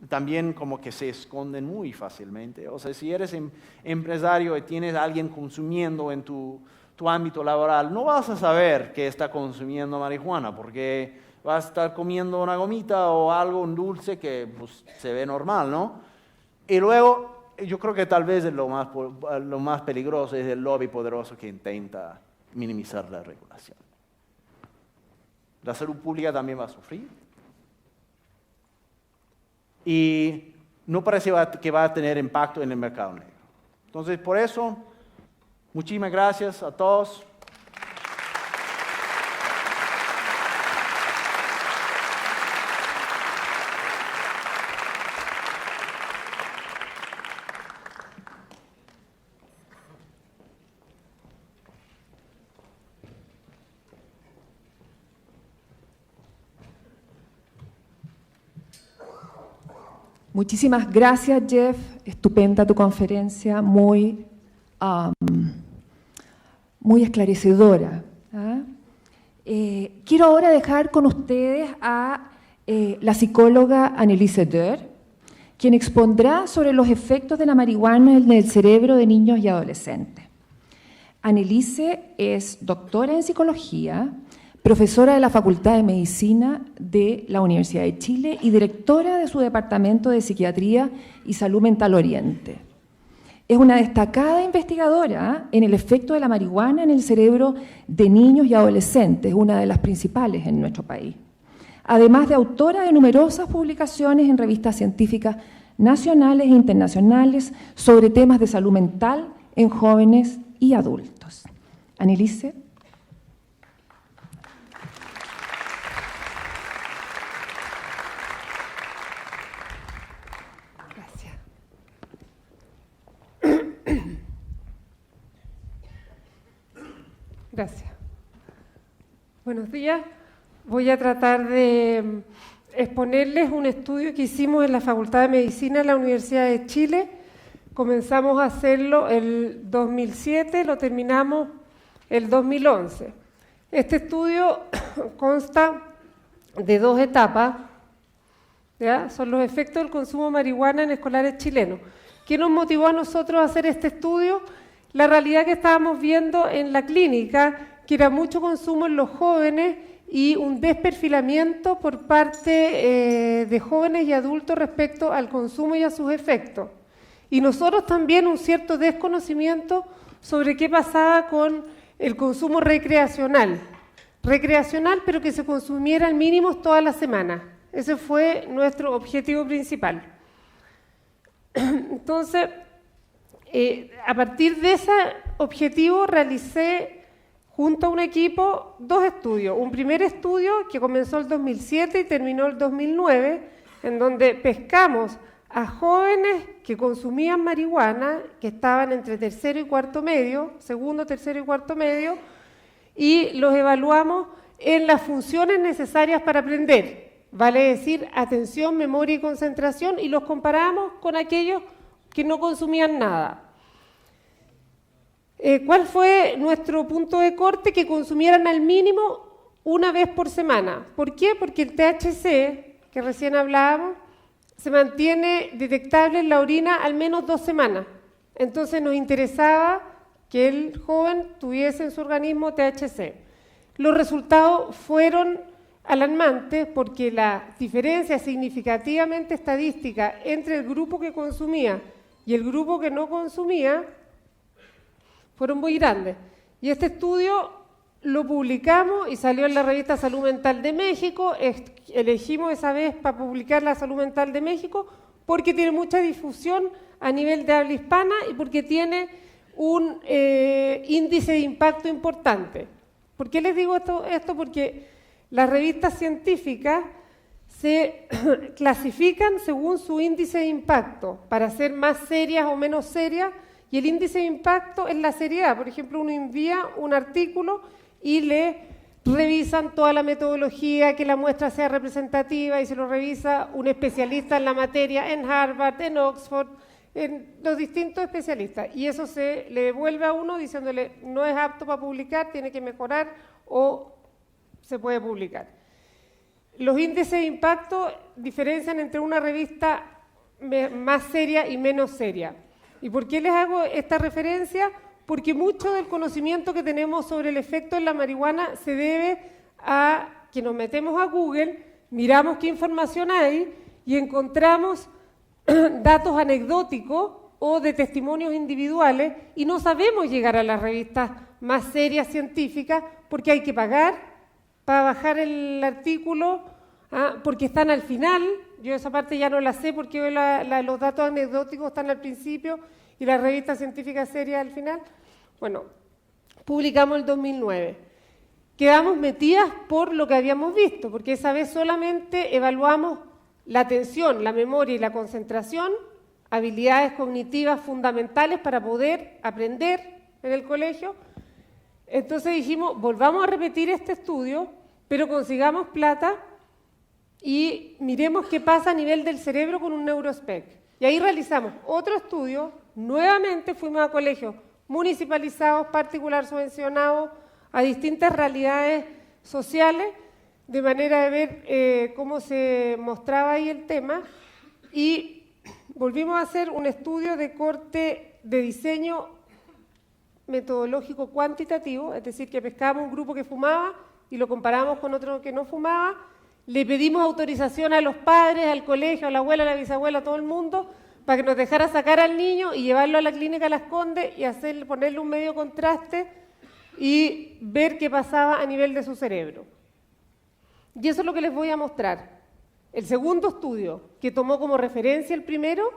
también como que se esconden muy fácilmente. O sea, si eres empresario y tienes a alguien consumiendo en tu ámbito laboral, no vas a saber que está consumiendo marihuana, porque vas a estar comiendo una gomita o algo, un dulce que pues, se ve normal, ¿no? Y luego, yo creo que tal vez lo más peligroso es el lobby poderoso que intenta minimizar la regulación. La salud pública también va a sufrir. Y no parece que va a tener impacto en el mercado negro. Entonces, por eso, muchísimas gracias a todos. Muchísimas gracias, Jeff. Estupenda tu conferencia, muy esclarecedora. Quiero ahora dejar con ustedes a la psicóloga Anneliese Dörr, quien expondrá sobre los efectos de la marihuana en el cerebro de niños y adolescentes. Anneliese es doctora en psicología, profesora de la Facultad de Medicina de la Universidad de Chile y directora de su Departamento de Psiquiatría y Salud Mental Oriente. Es una destacada investigadora en el efecto de la marihuana en el cerebro de niños y adolescentes, una de las principales en nuestro país. Además de autora de numerosas publicaciones en revistas científicas nacionales e internacionales sobre temas de salud mental en jóvenes y adultos. Anneliese. Gracias. Buenos días. Voy a tratar de exponerles un estudio que hicimos en la Facultad de Medicina de la Universidad de Chile comenzamos a hacerlo el 2007, lo terminamos el 2011. Este estudio consta de 2 etapas, ¿ya? Son los efectos del consumo de marihuana en escolares chilenos. ¿Qué nos motivó a nosotros a hacer este estudio? La realidad que estábamos viendo en la clínica, que era mucho consumo en los jóvenes y un desperfilamiento por parte de jóvenes y adultos respecto al consumo y a sus efectos. Y nosotros también un cierto desconocimiento sobre qué pasaba con el consumo recreacional, pero que se consumiera al mínimo toda la semana. Ese fue nuestro objetivo principal. Entonces, a partir de ese objetivo realicé junto a un equipo 2 estudios. Un primer estudio que comenzó el 2007 y terminó el 2009, en donde pescamos a jóvenes que consumían marihuana, que estaban entre tercero y cuarto medio, segundo, tercero y cuarto medio, y los evaluamos en las funciones necesarias para aprender, vale decir, atención, memoria y concentración, y los comparamos con aquellos que no consumían nada. ¿Cuál fue nuestro punto de corte? Que consumieran al mínimo una vez por semana. ¿Por qué? Porque el THC, que recién hablábamos, se mantiene detectable en la orina al menos 2 semanas. Entonces nos interesaba que el joven tuviese en su organismo THC. Los resultados fueron alarmantes porque la diferencia significativamente estadística entre el grupo que consumía y el grupo que no consumía fueron muy grandes. Y este estudio lo publicamos y salió en la revista Salud Mental de México. Elegimos esa vez para publicar la Salud Mental de México porque tiene mucha difusión a nivel de habla hispana y porque tiene un índice de impacto importante. ¿Por qué les digo esto? Porque las revistas científicas se clasifican según su índice de impacto para ser más serias o menos serias, y el índice de impacto es la seriedad. Por ejemplo, uno envía un artículo y le revisan toda la metodología, que la muestra sea representativa, y se lo revisa un especialista en la materia en Harvard, en Oxford, en los distintos especialistas. Y eso se le devuelve a uno diciéndole no es apto para publicar, tiene que mejorar o se puede publicar. Los índices de impacto diferencian entre una revista más seria y menos seria. ¿Y por qué les hago esta referencia? Porque mucho del conocimiento que tenemos sobre el efecto de la marihuana se debe a que nos metemos a Google, miramos qué información hay y encontramos datos anecdóticos o de testimonios individuales y no sabemos llegar a las revistas más serias científicas porque hay que pagar para bajar el artículo, porque están al final. Yo esa parte ya no la sé porque los datos anecdóticos están al principio y la revista científica seria al final. Bueno, publicamos el 2009. Quedamos metidas por lo que habíamos visto, porque esa vez solamente evaluamos la atención, la memoria y la concentración, habilidades cognitivas fundamentales para poder aprender en el colegio. Entonces dijimos, volvamos a repetir este estudio, pero consigamos plata y miremos qué pasa a nivel del cerebro con un neurospec. Y ahí realizamos otro estudio, nuevamente fuimos a colegios municipalizados, particular subvencionados, a distintas realidades sociales, de manera de ver cómo se mostraba ahí el tema, y volvimos a hacer un estudio de corte de diseño metodológico cuantitativo, es decir, que pescábamos un grupo que fumaba y lo comparábamos con otro que no fumaba. Le pedimos autorización a los padres, al colegio, a la abuela, a la bisabuela, a todo el mundo, para que nos dejara sacar al niño y llevarlo a la clínica Las Condes y ponerle un medio contraste y ver qué pasaba a nivel de su cerebro. Y eso es lo que les voy a mostrar. El segundo estudio, que tomó como referencia el primero,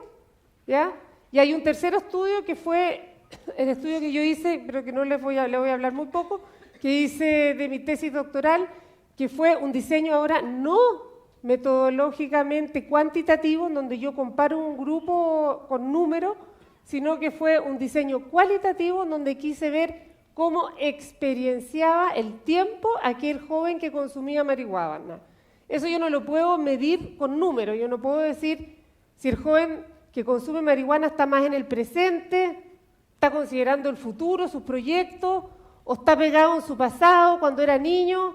¿ya? Y hay un tercer estudio que fue el estudio que yo hice, pero que no les voy a hablar muy poco, que hice de mi tesis doctoral, que fue un diseño ahora no metodológicamente cuantitativo, en donde yo comparo un grupo con números, sino que fue un diseño cualitativo, en donde quise ver cómo experienciaba el tiempo aquel joven que consumía marihuana. Eso yo no lo puedo medir con números, yo no puedo decir si el joven que consume marihuana está más en el presente, está considerando el futuro, sus proyectos, o está pegado en su pasado, cuando era niño,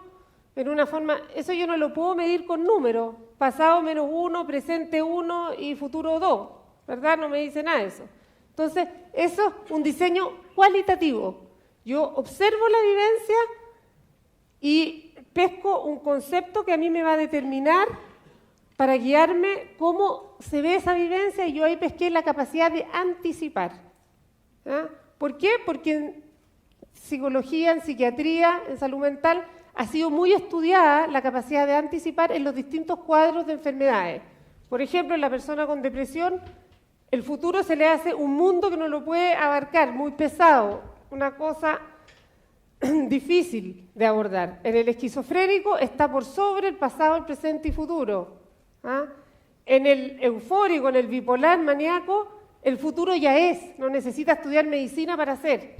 en una forma... Eso yo no lo puedo medir con números, pasado -1, presente 1 y futuro 2, ¿verdad? No me dice nada de eso. Entonces, eso es un diseño cualitativo. Yo observo la vivencia y pesco un concepto que a mí me va a determinar para guiarme cómo se ve esa vivencia, y yo ahí pesqué la capacidad de anticipar. ¿Ah? ¿Por qué? Porque en psicología, en psiquiatría, en salud mental, ha sido muy estudiada la capacidad de anticipar en los distintos cuadros de enfermedades. Por ejemplo, en la persona con depresión, el futuro se le hace un mundo que no lo puede abarcar, muy pesado, una cosa difícil de abordar. En el esquizofrénico está por sobre el pasado, el presente y futuro. ¿Ah? En el eufórico, en el bipolar maníaco, el futuro ya es, no necesita estudiar medicina para hacer.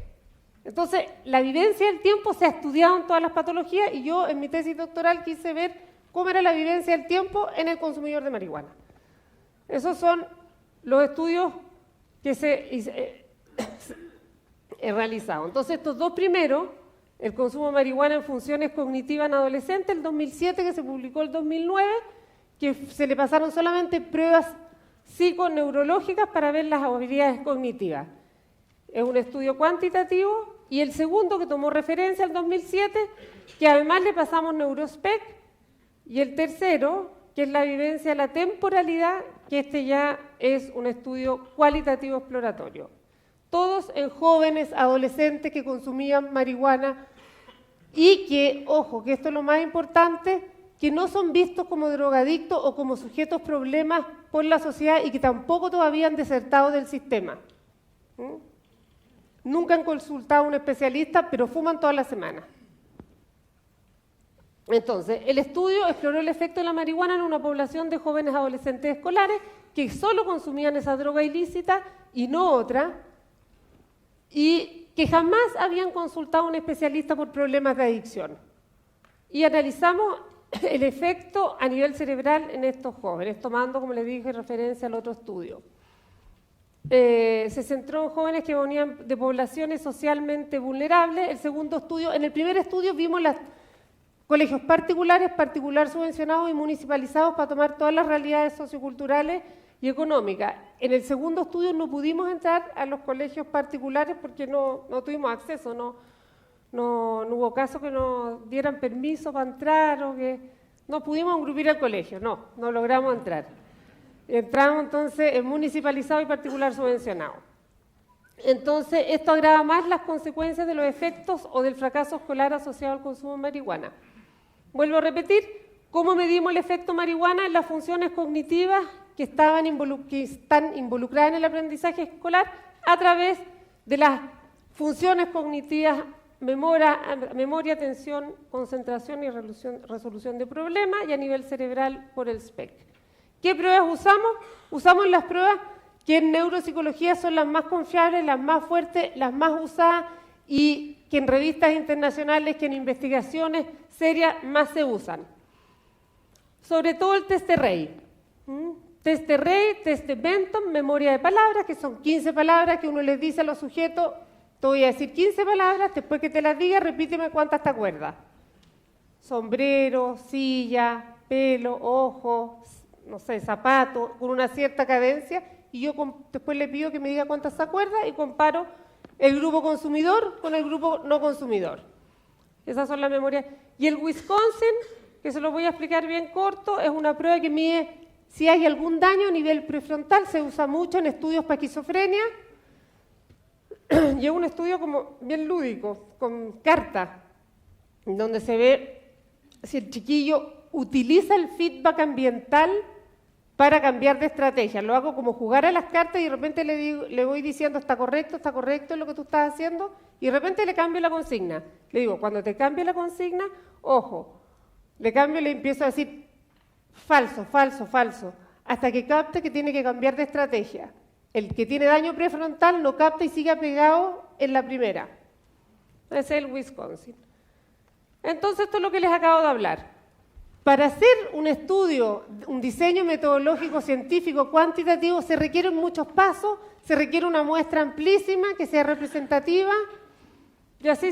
Entonces, la vivencia del tiempo se ha estudiado en todas las patologías, y yo en mi tesis doctoral quise ver cómo era la vivencia del tiempo en el consumidor de marihuana. Esos son los estudios que he realizado. Entonces, estos dos primeros, el consumo de marihuana en funciones cognitivas en adolescentes, el 2007, que se publicó el 2009, que se le pasaron solamente pruebas psiconeurológicas para ver las habilidades cognitivas. Es un estudio cuantitativo. Y el segundo, que tomó referencia al 2007, que además le pasamos Neurospec. Y el tercero, que es la vivencia de la temporalidad, que este ya es un estudio cualitativo exploratorio. Todos en jóvenes, adolescentes que consumían marihuana y que, ojo, que esto es lo más importante, que no son vistos como drogadictos o como sujetos problemas por la sociedad, y que tampoco todavía han desertado del sistema. Nunca han consultado a un especialista, pero fuman todas las semanas. Entonces, el estudio exploró el efecto de la marihuana en una población de jóvenes adolescentes escolares que solo consumían esa droga ilícita y no otra, y que jamás habían consultado a un especialista por problemas de adicción. Y analizamos el efecto a nivel cerebral en estos jóvenes, tomando, como les dije, referencia al otro estudio. Se centró en jóvenes que venían de poblaciones socialmente vulnerables. El segundo estudio, en el primer estudio vimos los colegios particulares, particular subvencionados y municipalizados para tomar todas las realidades socioculturales y económicas. En el segundo estudio no pudimos entrar a los colegios particulares porque no tuvimos acceso, no hubo caso que nos dieran permiso para entrar, o que no pudimos engrupir al colegio, no logramos entrar. Entramos entonces en municipalizado y particular subvencionado. Entonces, esto agrava más las consecuencias de los efectos o del fracaso escolar asociado al consumo de marihuana. Vuelvo a repetir, ¿cómo medimos el efecto marihuana en las funciones cognitivas que están involucradas en el aprendizaje escolar? A través de las funciones cognitivas memoria, atención, concentración y resolución de problemas, y a nivel cerebral por el SPEC. ¿Qué pruebas usamos? Usamos las pruebas que en neuropsicología son las más confiables, las más fuertes, las más usadas, y que en revistas internacionales, que en investigaciones serias más se usan. Sobre todo el test de Rey. Test de Rey, test de Benton, memoria de palabras, que son 15 palabras que uno les dice a los sujetos: te voy a decir 15 palabras, después que te las diga, repíteme cuántas te acuerdas. Sombrero, silla, pelo, ojo, no sé, zapato, con una cierta cadencia, y yo después le pido que me diga cuántas se acuerda, y comparo el grupo consumidor con el grupo no consumidor. Esas son las memorias. Y el Wisconsin, que se lo voy a explicar bien corto, es una prueba que mide si hay algún daño a nivel prefrontal. Se usa mucho en estudios para esquizofrenia, y es un estudio como bien lúdico, con cartas, donde se ve si el chiquillo utiliza el feedback ambiental para cambiar de estrategia. Lo hago como jugar a las cartas, y de repente le voy diciendo: está correcto en lo que tú estás haciendo, y de repente le cambio la consigna. Le digo: cuando te cambie la consigna, ojo, le cambio y le empiezo a decir falso, falso, falso, hasta que capte que tiene que cambiar de estrategia. El que tiene daño prefrontal no capta y sigue pegado en la primera. Ese es el Wisconsin. Entonces, esto es lo que les acabo de hablar. Para hacer un estudio, un diseño metodológico científico cuantitativo se requieren muchos pasos, se requiere una muestra amplísima que sea representativa. Y así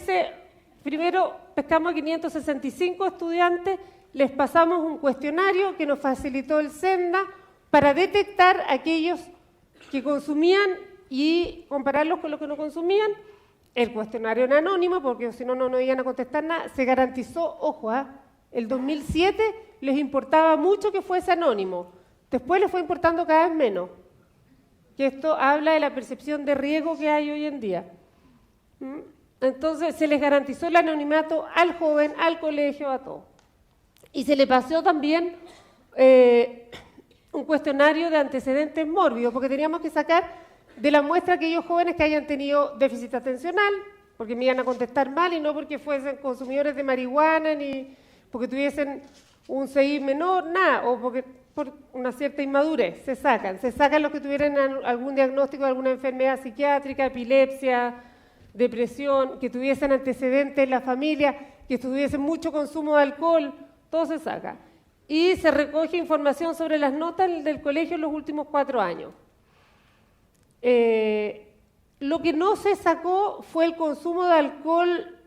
primero pescamos a 565 estudiantes, les pasamos un cuestionario que nos facilitó el Senda para detectar aquellos que consumían y compararlos con los que no consumían. El cuestionario era anónimo porque si no, no iban a contestar nada. Se garantizó, ojo, el 2007 les importaba mucho que fuese anónimo. Después les fue importando cada vez menos. Que esto habla de la percepción de riesgo que hay hoy en día. Entonces se les garantizó el anonimato al joven, al colegio, a todos. Y se le pasó también un cuestionario de antecedentes mórbidos, porque teníamos que sacar de la muestra aquellos jóvenes que hayan tenido déficit atencional, porque me iban a contestar mal y no porque fuesen consumidores de marihuana, ni porque tuviesen un CI menor, nada, o porque por una cierta inmadurez. Se sacan los que tuvieran algún diagnóstico de alguna enfermedad psiquiátrica, epilepsia, depresión, que tuviesen antecedentes en la familia, que tuviesen mucho consumo de alcohol, todo se saca. Y se recoge información sobre las notas del colegio en los últimos 4 años. Lo que no se sacó fue el consumo de alcohol,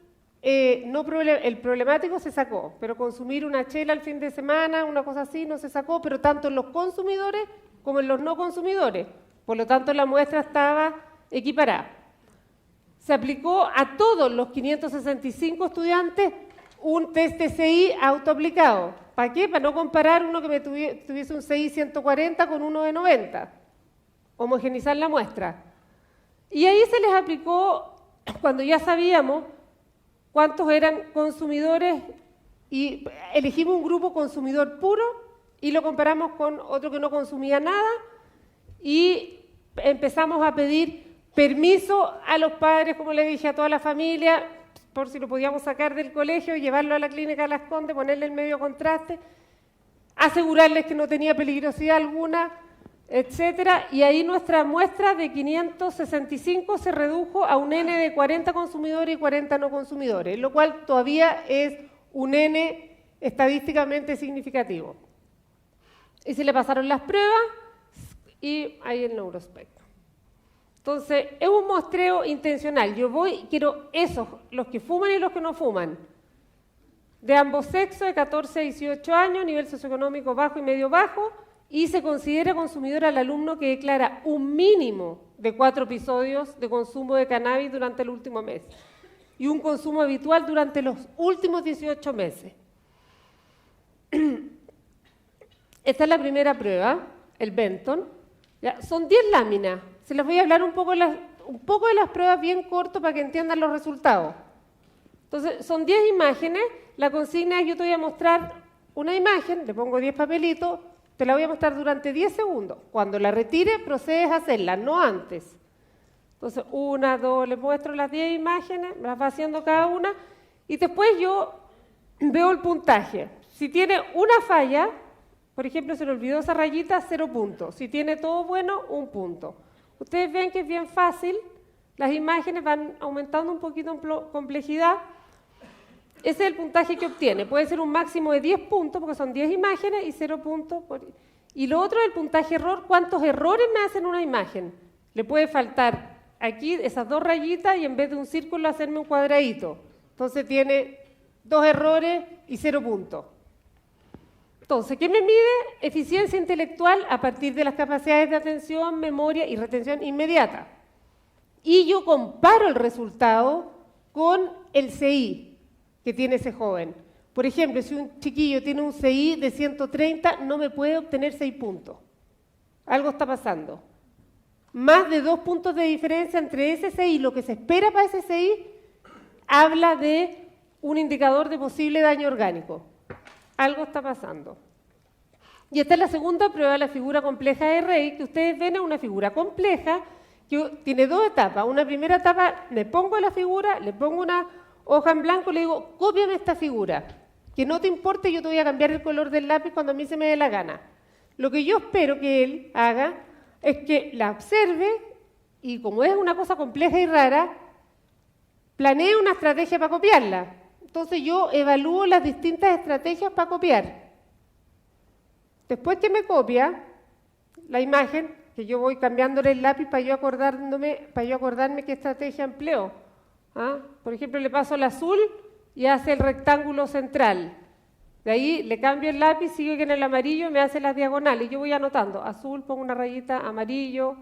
el problemático se sacó, pero consumir una chela al fin de semana, una cosa así, no se sacó, pero tanto en los consumidores como en los no consumidores. Por lo tanto, la muestra estaba equiparada. Se aplicó a todos los 565 estudiantes un test de CI autoaplicado. ¿Para qué? Para no comparar uno que tuviese un CI 140 con uno de 90. Homogenizar la muestra. Y ahí se les aplicó, cuando ya sabíamos cuántos eran consumidores, y elegimos un grupo consumidor puro y lo comparamos con otro que no consumía nada y empezamos a pedir permiso a los padres, como le dije, a toda la familia, por si lo podíamos sacar del colegio, llevarlo a la clínica Las Condes, ponerle el medio contraste, asegurarles que no tenía peligrosidad alguna, etcétera, y ahí nuestra muestra de 565 se redujo a un N de 40 consumidores y 40 no consumidores, lo cual todavía es un N estadísticamente significativo. Y se le pasaron las pruebas y ahí el neurospectro. Entonces, es un muestreo intencional. Yo quiero esos, los que fuman y los que no fuman, de ambos sexos, de 14 a 18 años, nivel socioeconómico bajo y medio bajo, y se considera consumidor al alumno que declara un mínimo de 4 episodios de consumo de cannabis durante el último mes y un consumo habitual durante los últimos 18 meses. Esta es la primera prueba, el Benton. Ya, son 10 láminas. Se les voy a hablar un poco de las pruebas bien corto para que entiendan los resultados. Entonces, son 10 imágenes. La consigna es: yo te voy a mostrar una imagen, le pongo 10 papelitos, te la voy a mostrar durante 10 segundos. Cuando la retire, procedes a hacerla, no antes. Entonces, 1, 2, les muestro las 10 imágenes, me las va haciendo cada una, y después yo veo el puntaje. Si tiene una falla, por ejemplo, se le olvidó esa rayita, 0 puntos. Si tiene todo bueno, 1 punto. Ustedes ven que es bien fácil, las imágenes van aumentando un poquito en complejidad. Ese es el puntaje que obtiene. Puede ser un máximo de 10 puntos, porque son 10 imágenes y 0 puntos. Y lo otro es el puntaje error. ¿Cuántos errores me hacen una imagen? Le puede faltar aquí esas 2 rayitas y en vez de un círculo hacerme un cuadradito. Entonces tiene 2 errores y 0 puntos. Entonces, ¿qué me mide? Eficiencia intelectual a partir de las capacidades de atención, memoria y retención inmediata. Y yo comparo el resultado con el CI que tiene ese joven. Por ejemplo, si un chiquillo tiene un CI de 130, no me puede obtener 6 puntos. Algo está pasando. Más de 2 puntos de diferencia entre ese CI y lo que se espera para ese CI, habla de un indicador de posible daño orgánico. Algo está pasando. Y esta es la segunda prueba, la figura compleja de Rey, que ustedes ven es una figura compleja que tiene 2 etapas. Una primera etapa, le pongo la figura, le pongo una hoja en blanco, le digo, cópiame esta figura. Que no te importe, yo te voy a cambiar el color del lápiz cuando a mí se me dé la gana. Lo que yo espero que él haga es que la observe y, como es una cosa compleja y rara, planee una estrategia para copiarla. Entonces yo evalúo las distintas estrategias para copiar. Después que me copia la imagen, que yo voy cambiándole el lápiz para yo acordarme qué estrategia empleo. ¿Ah? Por ejemplo, le paso el azul y hace el rectángulo central. De ahí le cambio el lápiz, sigue en el amarillo, me hace las diagonales. Yo voy anotando, azul, pongo una rayita, amarillo,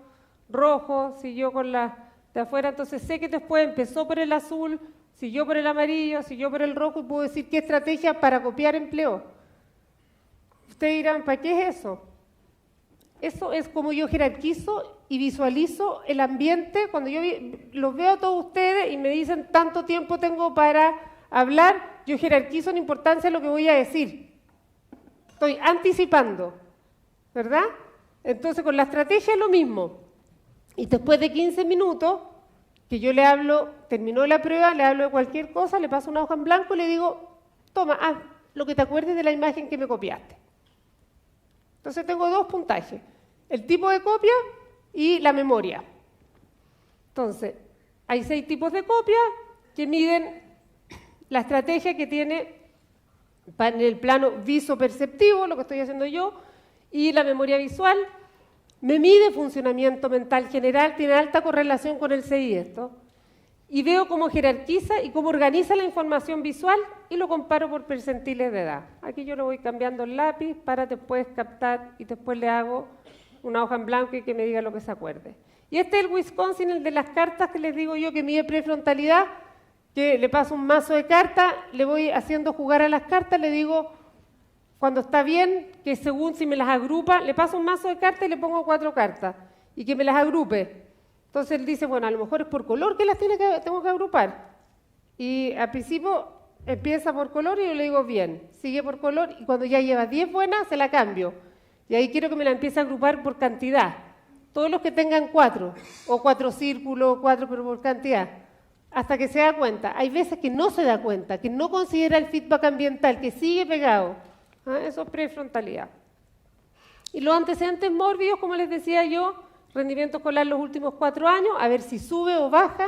rojo, siguió con la de afuera. Entonces sé que después empezó por el azul, siguió por el amarillo, siguió por el rojo y puedo decir qué estrategia para copiar empleó. Ustedes dirán, ¿para qué es eso? Eso es como yo jerarquizo y visualizo el ambiente. Cuando yo los veo a todos ustedes y me dicen tanto tiempo tengo para hablar, yo jerarquizo en importancia lo que voy a decir. Estoy anticipando, ¿verdad? Entonces con la estrategia es lo mismo. Y después de 15 minutos, que yo le hablo, terminó la prueba, le hablo de cualquier cosa, le paso una hoja en blanco y le digo, toma, haz lo que te acuerdes de la imagen que me copiaste. Entonces tengo dos puntajes, el tipo de copia y la memoria. Entonces, hay 6 tipos de copia que miden la estrategia que tiene en el plano visoperceptivo, lo que estoy haciendo yo, y la memoria visual. Me mide funcionamiento mental general, tiene alta correlación con el CI esto, y veo cómo jerarquiza y cómo organiza la información visual y lo comparo por percentiles de edad. Aquí yo le voy cambiando el lápiz para después captar y después le hago una hoja en blanco y que me diga lo que se acuerde. Y este es el Wisconsin, el de las cartas que les digo yo que mide prefrontalidad, que le paso un mazo de cartas, le voy haciendo jugar a las cartas, le digo cuando está bien, que según si me las agrupa, le paso un mazo de cartas y le pongo 4 cartas y que me las agrupe. Entonces él dice, bueno, a lo mejor es por color que las tengo que agrupar. Y al principio empieza por color y yo le digo bien, sigue por color y cuando ya lleva 10 buenas se la cambio. Y ahí quiero que me la empiece a agrupar por cantidad. Todos los que tengan 4, o 4 círculos, 4 pero por cantidad, hasta que se da cuenta. Hay veces que no se da cuenta, que no considera el feedback ambiental, que sigue pegado. ¿Ah? Eso es prefrontalidad. Y los antecedentes mórbidos, como les decía yo, rendimiento escolar los últimos 4 años, a ver si sube o baja,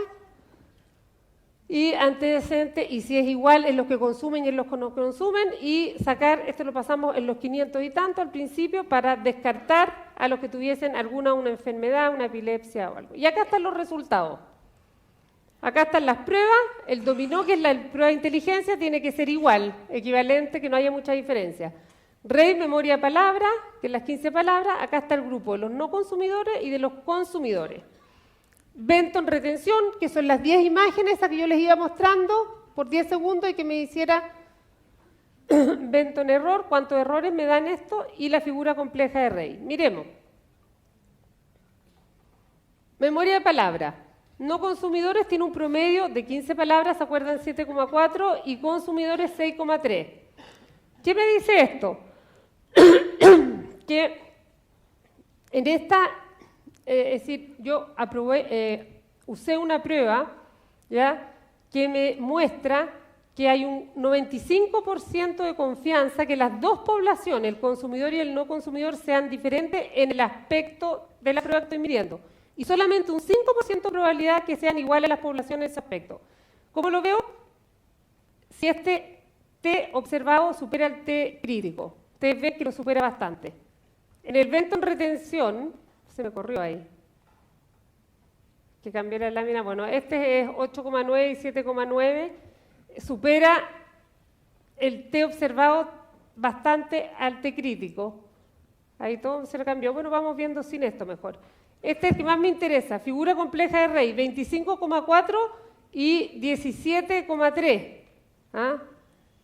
y antecedentes, y si es igual en los que consumen y en los que no consumen, y sacar, esto lo pasamos en los 500 y tanto al principio, para descartar a los que tuviesen una enfermedad, una epilepsia o algo. Y acá están los resultados. Acá están las pruebas, el dominó, que es la prueba de inteligencia, tiene que ser igual, equivalente, que no haya mucha diferencia. RAID, memoria de palabras, que es las 15 palabras, acá está el grupo de los no consumidores y de los consumidores. Benton, retención, que son las 10 imágenes a que yo les iba mostrando por 10 segundos y que me hiciera Benton error, cuántos errores me dan esto, y la figura compleja de RAID. Miremos. Memoria de palabras. No consumidores tiene un promedio de 15 palabras, ¿se acuerdan? 7,4 y consumidores 6,3. ¿Qué me dice esto? Que en esta, es decir, yo usé una prueba, ¿ya?, que me muestra que hay un 95% de confianza que las dos poblaciones, el consumidor y el no consumidor, sean diferentes en el aspecto de la prueba que estoy midiendo. Y solamente un 5% de probabilidad que sean iguales a las poblaciones en ese aspecto. ¿Cómo lo veo? Si este T observado supera el T crítico. Ustedes ven que lo supera bastante. En el Benton retención, se me corrió ahí, que cambié la lámina, bueno, este es 8,9 y 7,9, supera el T observado bastante al T crítico. Ahí todo se lo cambió. Bueno, vamos viendo sin esto mejor. Este es el que más me interesa, figura compleja de RAID, 25,4 y 17,3, ¿ah?,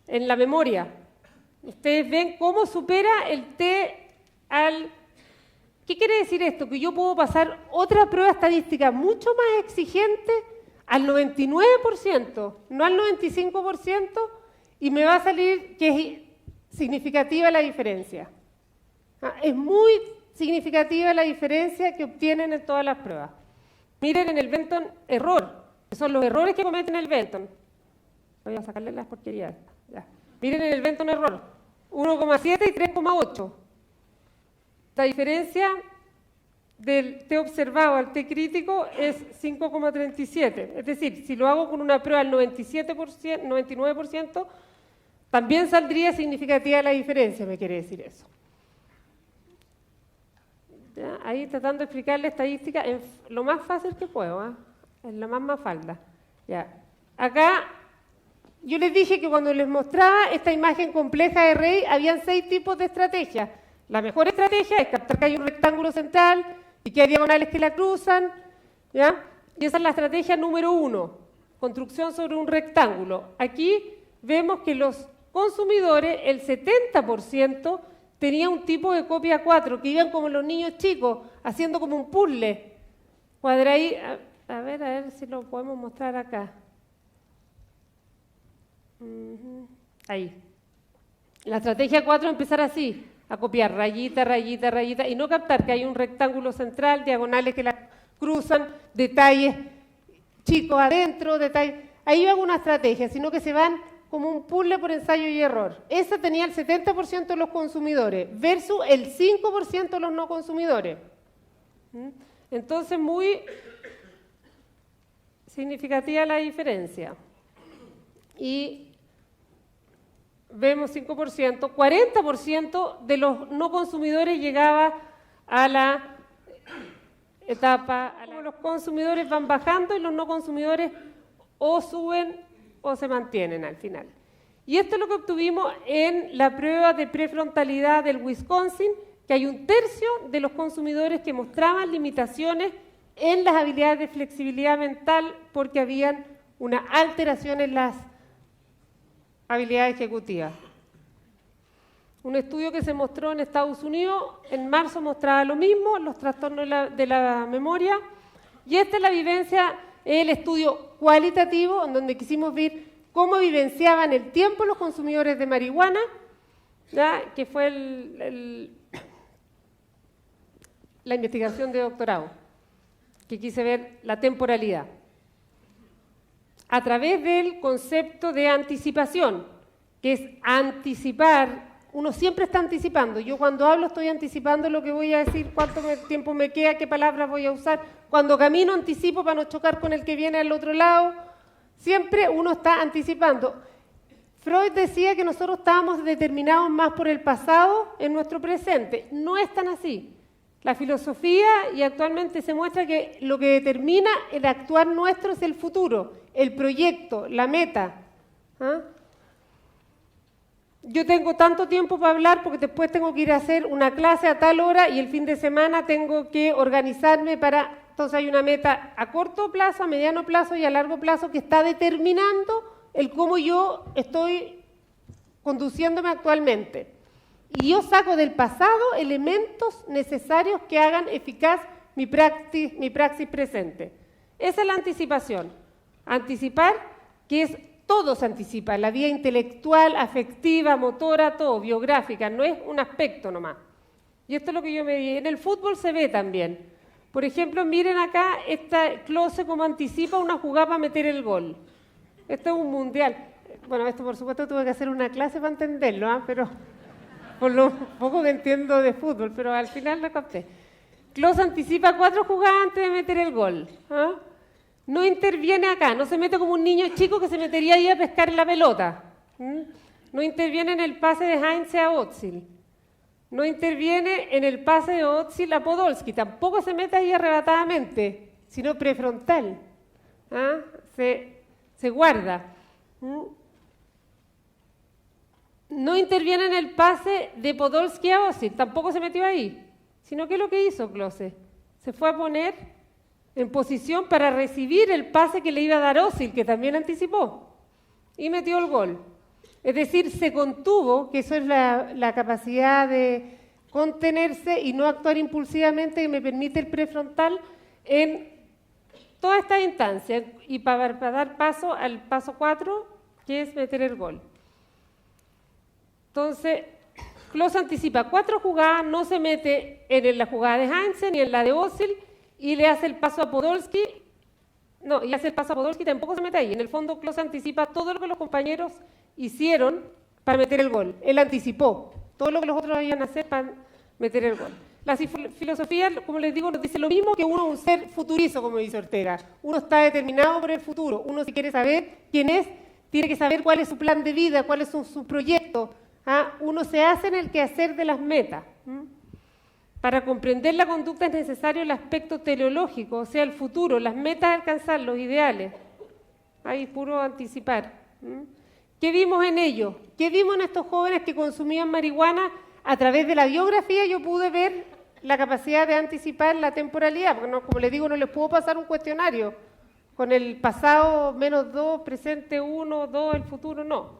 en la memoria. Ustedes ven cómo supera el T al... ¿Qué quiere decir esto? Que yo puedo pasar otra prueba estadística mucho más exigente al 99%, no al 95%, y me va a salir que es significativa la diferencia. ¿Ah? Es muy significativa la diferencia que obtienen en todas las pruebas. Miren en el Benton error, que son los errores que cometen el Benton. Voy a sacarle las porquerías. Ya. Miren en el Benton error, 1,7 y 3,8. La diferencia del T observado al T crítico es 5,37. Es decir, si lo hago con una prueba al 99%, también saldría significativa la diferencia, me quiere decir eso. ¿ya? Ahí tratando de explicar la estadística en lo más fácil que puedo, ¿eh? En la más falda. Ya. Acá yo les dije que cuando les mostraba esta imagen compleja de Rey, habían 6 tipos de estrategias. La mejor estrategia es captar que hay un rectángulo central y que hay diagonales que la cruzan, ¿ya? Y esa es la estrategia número 1, construcción sobre un rectángulo. Aquí vemos que los consumidores, el 70%, tenía un tipo de copia 4, que iban como los niños chicos, haciendo como un puzzle. A ver si lo podemos mostrar acá. Ahí. La estrategia 4 es empezar así, a copiar rayita, rayita, rayita, y no captar que hay un rectángulo central, diagonales que la cruzan, detalles chicos adentro, detalles. Ahí va una estrategia, sino que se van como un puzzle por ensayo y error. Esa tenía el 70% de los consumidores versus el 5% de los no consumidores. Entonces, muy significativa la diferencia. Y vemos 5%, 40% de los no consumidores llegaba a la etapa, los consumidores van bajando y los no consumidores o suben o se mantienen al final. Y esto es lo que obtuvimos en la prueba de prefrontalidad del Wisconsin, que hay 1/3 de los consumidores que mostraban limitaciones en las habilidades de flexibilidad mental porque habían una alteración en las habilidades ejecutivas. Un estudio que se mostró en Estados Unidos, en marzo mostraba lo mismo, los trastornos de la memoria, y esta es la vivencia, el estudio cualitativo, en donde quisimos ver cómo vivenciaban el tiempo los consumidores de marihuana, ¿ya? Que fue la investigación de doctorado, que quise ver la temporalidad, a través del concepto de anticipación, que es anticipar. Uno siempre está anticipando. Yo cuando hablo estoy anticipando lo que voy a decir, cuánto tiempo me queda, qué palabras voy a usar. Cuando camino anticipo para no chocar con el que viene al otro lado. Siempre uno está anticipando. Freud decía que nosotros estábamos determinados más por el pasado en nuestro presente. No es tan así. La filosofía, y actualmente se muestra que lo que determina el actuar nuestro es el futuro, el proyecto, la meta. ¿Ah? Yo tengo tanto tiempo para hablar porque después tengo que ir a hacer una clase a tal hora y el fin de semana tengo que organizarme para... Entonces hay una meta a corto plazo, a mediano plazo y a largo plazo que está determinando el cómo yo estoy conduciéndome actualmente. Y yo saco del pasado elementos necesarios que hagan eficaz mi praxis presente. Esa es la anticipación. Anticipar, que es... Todo se anticipa, la vía intelectual, afectiva, motora, todo, biográfica, no es un aspecto nomás. Y esto es lo que yo me di. En el fútbol se ve también. Por ejemplo, miren acá, esta Klose como anticipa una jugada para meter el gol. Esto es un mundial. Bueno, esto por supuesto tuve que hacer una clase para entenderlo, ¿eh? Pero por lo poco que entiendo de fútbol, pero al final lo capté. Klose anticipa 4 jugadas antes de meter el gol. ¿Ah? No interviene acá, no se mete como un niño chico que se metería ahí a pescar la pelota. No interviene en el pase de Heinze a Özil. No interviene en el pase de Özil a Podolski. Tampoco se mete ahí arrebatadamente, sino prefrontal. ¿Ah? Se guarda. No interviene en el pase de Podolski a Özil. Tampoco se metió ahí. Sino que lo que hizo Klose, se fue a poner en posición para recibir el pase que le iba a dar Özil, que también anticipó, y metió el gol. Es decir, se contuvo, que eso es la capacidad de contenerse y no actuar impulsivamente que me permite el prefrontal en todas estas instancias, y para dar paso al paso 4, que es meter el gol. Entonces, Klose anticipa 4 jugadas, no se mete en la jugada de Heinze ni en la de Özil, y le hace el paso a Podolski, tampoco se mete ahí. En el fondo, Klose anticipa todo lo que los compañeros hicieron para meter el gol. Él anticipó todo lo que los otros iban a hacer para meter el gol. La filosofía, como les digo, nos dice lo mismo que uno es un ser futurizo, como dice Ortega. Uno está determinado por el futuro. Uno, si quiere saber quién es, tiene que saber cuál es su plan de vida, cuáles son sus proyectos. ¿Ah? Uno se hace en el quehacer de las metas. Para comprender la conducta es necesario el aspecto teleológico, o sea, el futuro, las metas a alcanzar, los ideales. Ahí puro anticipar. ¿Qué vimos en ellos? ¿Qué vimos en estos jóvenes que consumían marihuana? A través de la biografía yo pude ver la capacidad de anticipar la temporalidad, porque no, como les digo, no les puedo pasar un cuestionario con el pasado -2, presente 1, 2, el futuro no.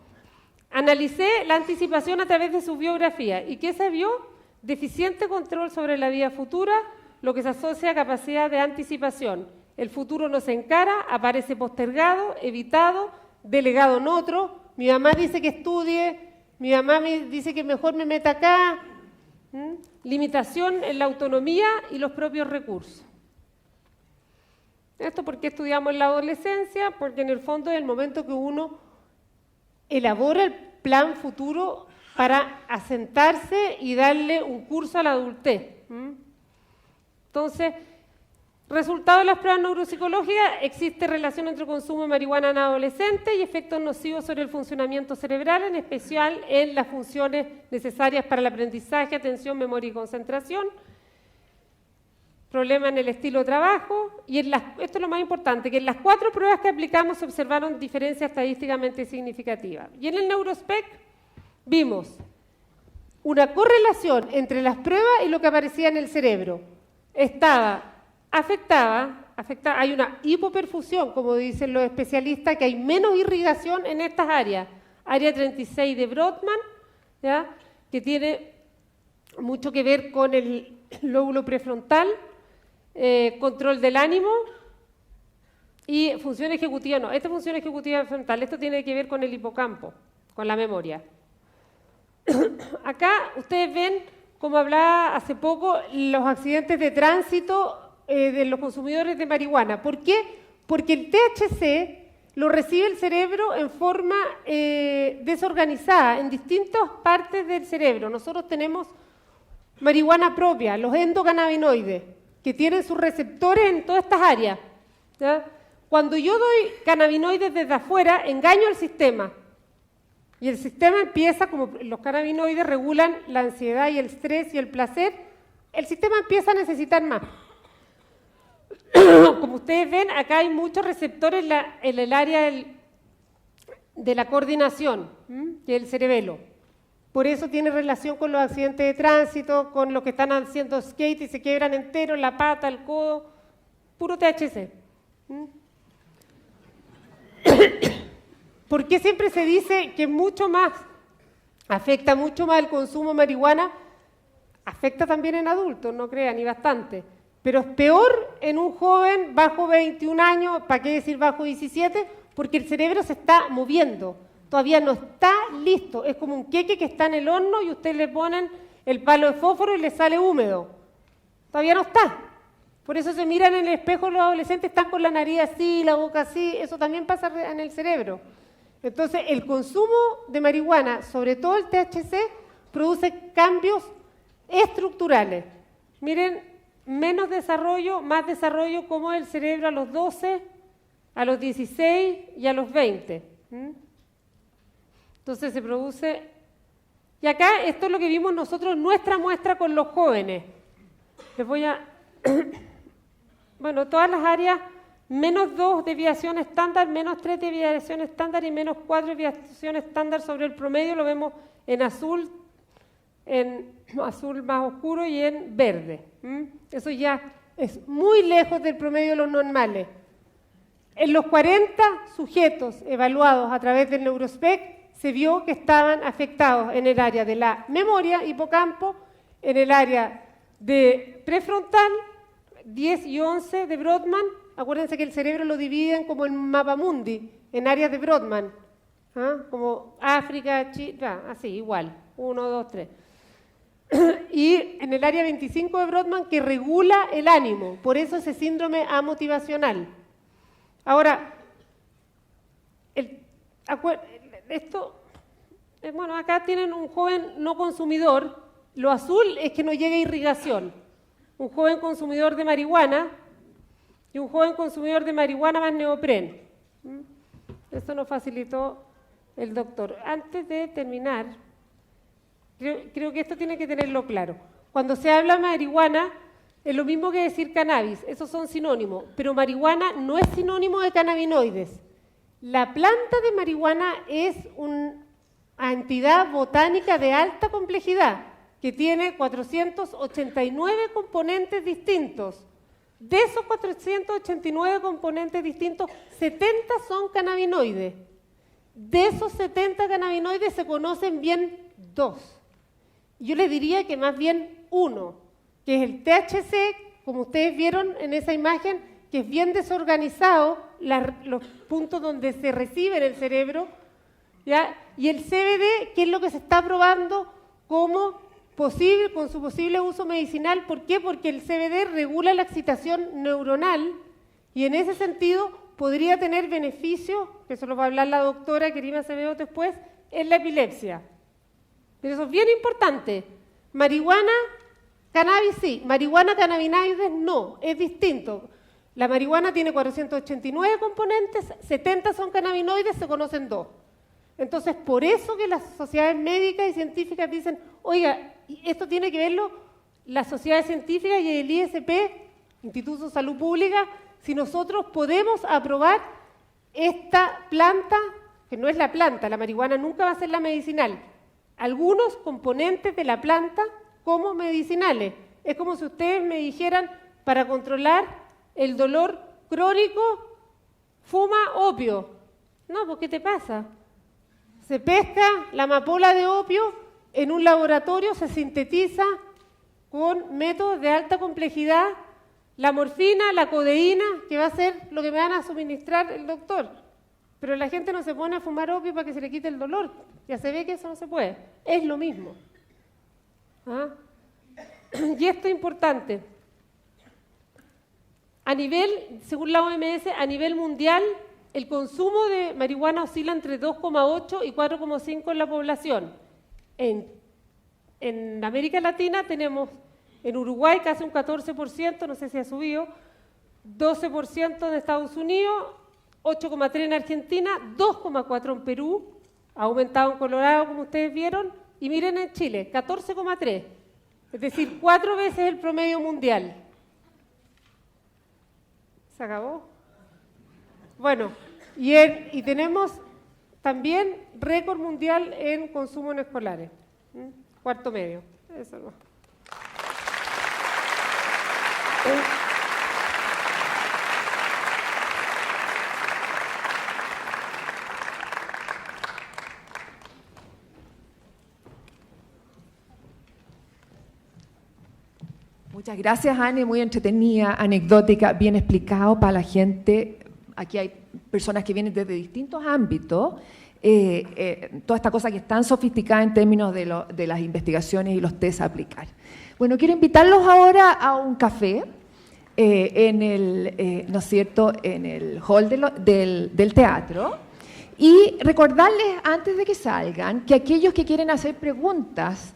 Analicé la anticipación a través de su biografía. ¿Y qué se vio? Deficiente control sobre la vida futura, lo que se asocia a capacidad de anticipación. El futuro no se encara, aparece postergado, evitado, delegado en otro. Mi mamá dice que estudie, mi mamá me dice que mejor me meta acá. Limitación en la autonomía y los propios recursos. ¿Esto por qué estudiamos en la adolescencia? Porque en el fondo es el momento que uno elabora el plan futuro para asentarse y darle un curso a la adultez. Entonces, resultado de las pruebas neuropsicológicas, existe relación entre consumo de marihuana en adolescentes y efectos nocivos sobre el funcionamiento cerebral, en especial en las funciones necesarias para el aprendizaje, atención, memoria y concentración, problemas en el estilo de trabajo, y esto es lo más importante, que en las 4 pruebas que aplicamos se observaron diferencias estadísticamente significativas. Y en el Neurospec vimos una correlación entre las pruebas y lo que aparecía en el cerebro. Afectada, hay una hipoperfusión, como dicen los especialistas, que hay menos irrigación en estas áreas. Área 36 de Brodmann, ¿ya?, que tiene mucho que ver con el lóbulo prefrontal, control del ánimo y función ejecutiva. No, esta función ejecutiva frontal, esto tiene que ver con el hipocampo, con la memoria. Acá ustedes ven, como hablaba hace poco, los accidentes de tránsito de los consumidores de marihuana. ¿Por qué? Porque el THC lo recibe el cerebro en forma desorganizada, en distintas partes del cerebro. Nosotros tenemos marihuana propia, los endocannabinoides, que tienen sus receptores en todas estas áreas, ¿ya? Cuando yo doy cannabinoides desde afuera, engaño al sistema. Y el sistema empieza, como los cannabinoides regulan la ansiedad y el estrés y el placer, el sistema empieza a necesitar más. Como ustedes ven, acá hay muchos receptores en el área de la coordinación, que es el cerebelo. Por eso tiene relación con los accidentes de tránsito, con los que están haciendo skate y se quiebran enteros, la pata, el codo, puro THC. ¿Por qué siempre se dice que afecta mucho más el consumo de marihuana? Afecta también en adultos, no crean, y bastante. Pero es peor en un joven bajo 21 años, ¿para qué decir bajo 17? Porque el cerebro se está moviendo, todavía no está listo. Es como un queque que está en el horno y ustedes le ponen el palo de fósforo y le sale húmedo. Todavía no está. Por eso se miran en el espejo los adolescentes, están con la nariz así, la boca así, eso también pasa en el cerebro. Entonces, el consumo de marihuana, sobre todo el THC, produce cambios estructurales. Miren, menos desarrollo, más desarrollo, como el cerebro a los 12, a los 16 y a los 20. Entonces se produce... Y acá, esto es lo que vimos nosotros, nuestra muestra con los jóvenes. Les voy a... Bueno, todas las áreas... -2 desviación estándar, -3 desviación estándar y -4 desviación estándar sobre el promedio, lo vemos en azul más oscuro y en verde. Eso ya es muy lejos del promedio de los normales. En los 40 sujetos evaluados a través del Neurospec se vio que estaban afectados en el área de la memoria, hipocampo, en el área de prefrontal, 10 y 11 de Brodmann. Acuérdense que el cerebro lo dividen como en mapamundi, en áreas de Brodmann, como África, Chile, así, igual, 1, 2, 3. Y en el área 25 de Brodmann, que regula el ánimo, por eso ese síndrome amotivacional. Ahora, bueno, acá tienen un joven no consumidor, lo azul es que no llega irrigación, un joven consumidor de marihuana, y un joven consumidor de marihuana más neopren. Esto nos facilitó el doctor. Antes de terminar, creo que esto tiene que tenerlo claro. Cuando se habla marihuana, es lo mismo que decir cannabis, esos son sinónimos, pero marihuana no es sinónimo de cannabinoides. La planta de marihuana es una entidad botánica de alta complejidad, que tiene 489 componentes distintos. De esos 489 componentes distintos, 70 son cannabinoides. De esos 70 cannabinoides se conocen bien 2. Yo les diría que más bien 1, que es el THC, como ustedes vieron en esa imagen, que es bien desorganizado, los puntos donde se recibe en el cerebro, ¿ya? Y el CBD, que es lo que se está probando como posible, con su posible uso medicinal. ¿Por qué? Porque el CBD regula la excitación neuronal y en ese sentido podría tener beneficios, que eso lo va a hablar la doctora Kerima Acevedo después, en la epilepsia. Pero eso es bien importante. Marihuana, cannabis sí, marihuana, cannabinoides no, es distinto. La marihuana tiene 489 componentes, 70 son cannabinoides, se conocen 2. Entonces, por eso que las sociedades médicas y científicas dicen, oiga, esto tiene que verlo las sociedades científicas y el ISP, Instituto de Salud Pública, si nosotros podemos aprobar esta planta, que no es la planta, la marihuana nunca va a ser la medicinal, algunos componentes de la planta como medicinales. Es como si ustedes me dijeran, para controlar el dolor crónico, fuma opio. No, pues ¿qué te pasa? Se pesca la amapola de opio en un laboratorio, se sintetiza con métodos de alta complejidad, la morfina, la codeína, que va a ser lo que me van a suministrar el doctor. Pero la gente no se pone a fumar opio para que se le quite el dolor. Ya se ve que eso no se puede. Es lo mismo. ¿Ah? Y esto es importante. A nivel, según la OMS, a nivel mundial, el consumo de marihuana oscila entre 2,8 y 4,5 en la población. En América Latina tenemos, en Uruguay casi un 14%, no sé si ha subido, 12% en Estados Unidos, 8,3 en Argentina, 2,4 en Perú, ha aumentado en Colorado, como ustedes vieron, y miren en Chile, 14,3, es decir, 4 veces el promedio mundial. ¿Se acabó? Bueno, y tenemos también récord mundial en consumo en escolares, cuarto medio. Eso no. Muchas gracias, Anne, muy entretenida, anecdótica, bien explicado para la gente. Aquí hay personas que vienen desde distintos ámbitos, toda esta cosa que es tan sofisticada en términos de las investigaciones y los test a aplicar. Bueno, quiero invitarlos ahora a un café en el, ¿no es cierto?, en el hall del teatro, y recordarles antes de que salgan que aquellos que quieren hacer preguntas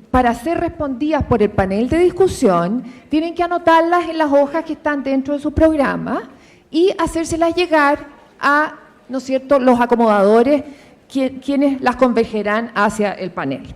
para ser respondidas por el panel de discusión tienen que anotarlas en las hojas que están dentro de su programa y hacérselas llegar a, ¿no es cierto?, los acomodadores, quienes las convergerán hacia el panel.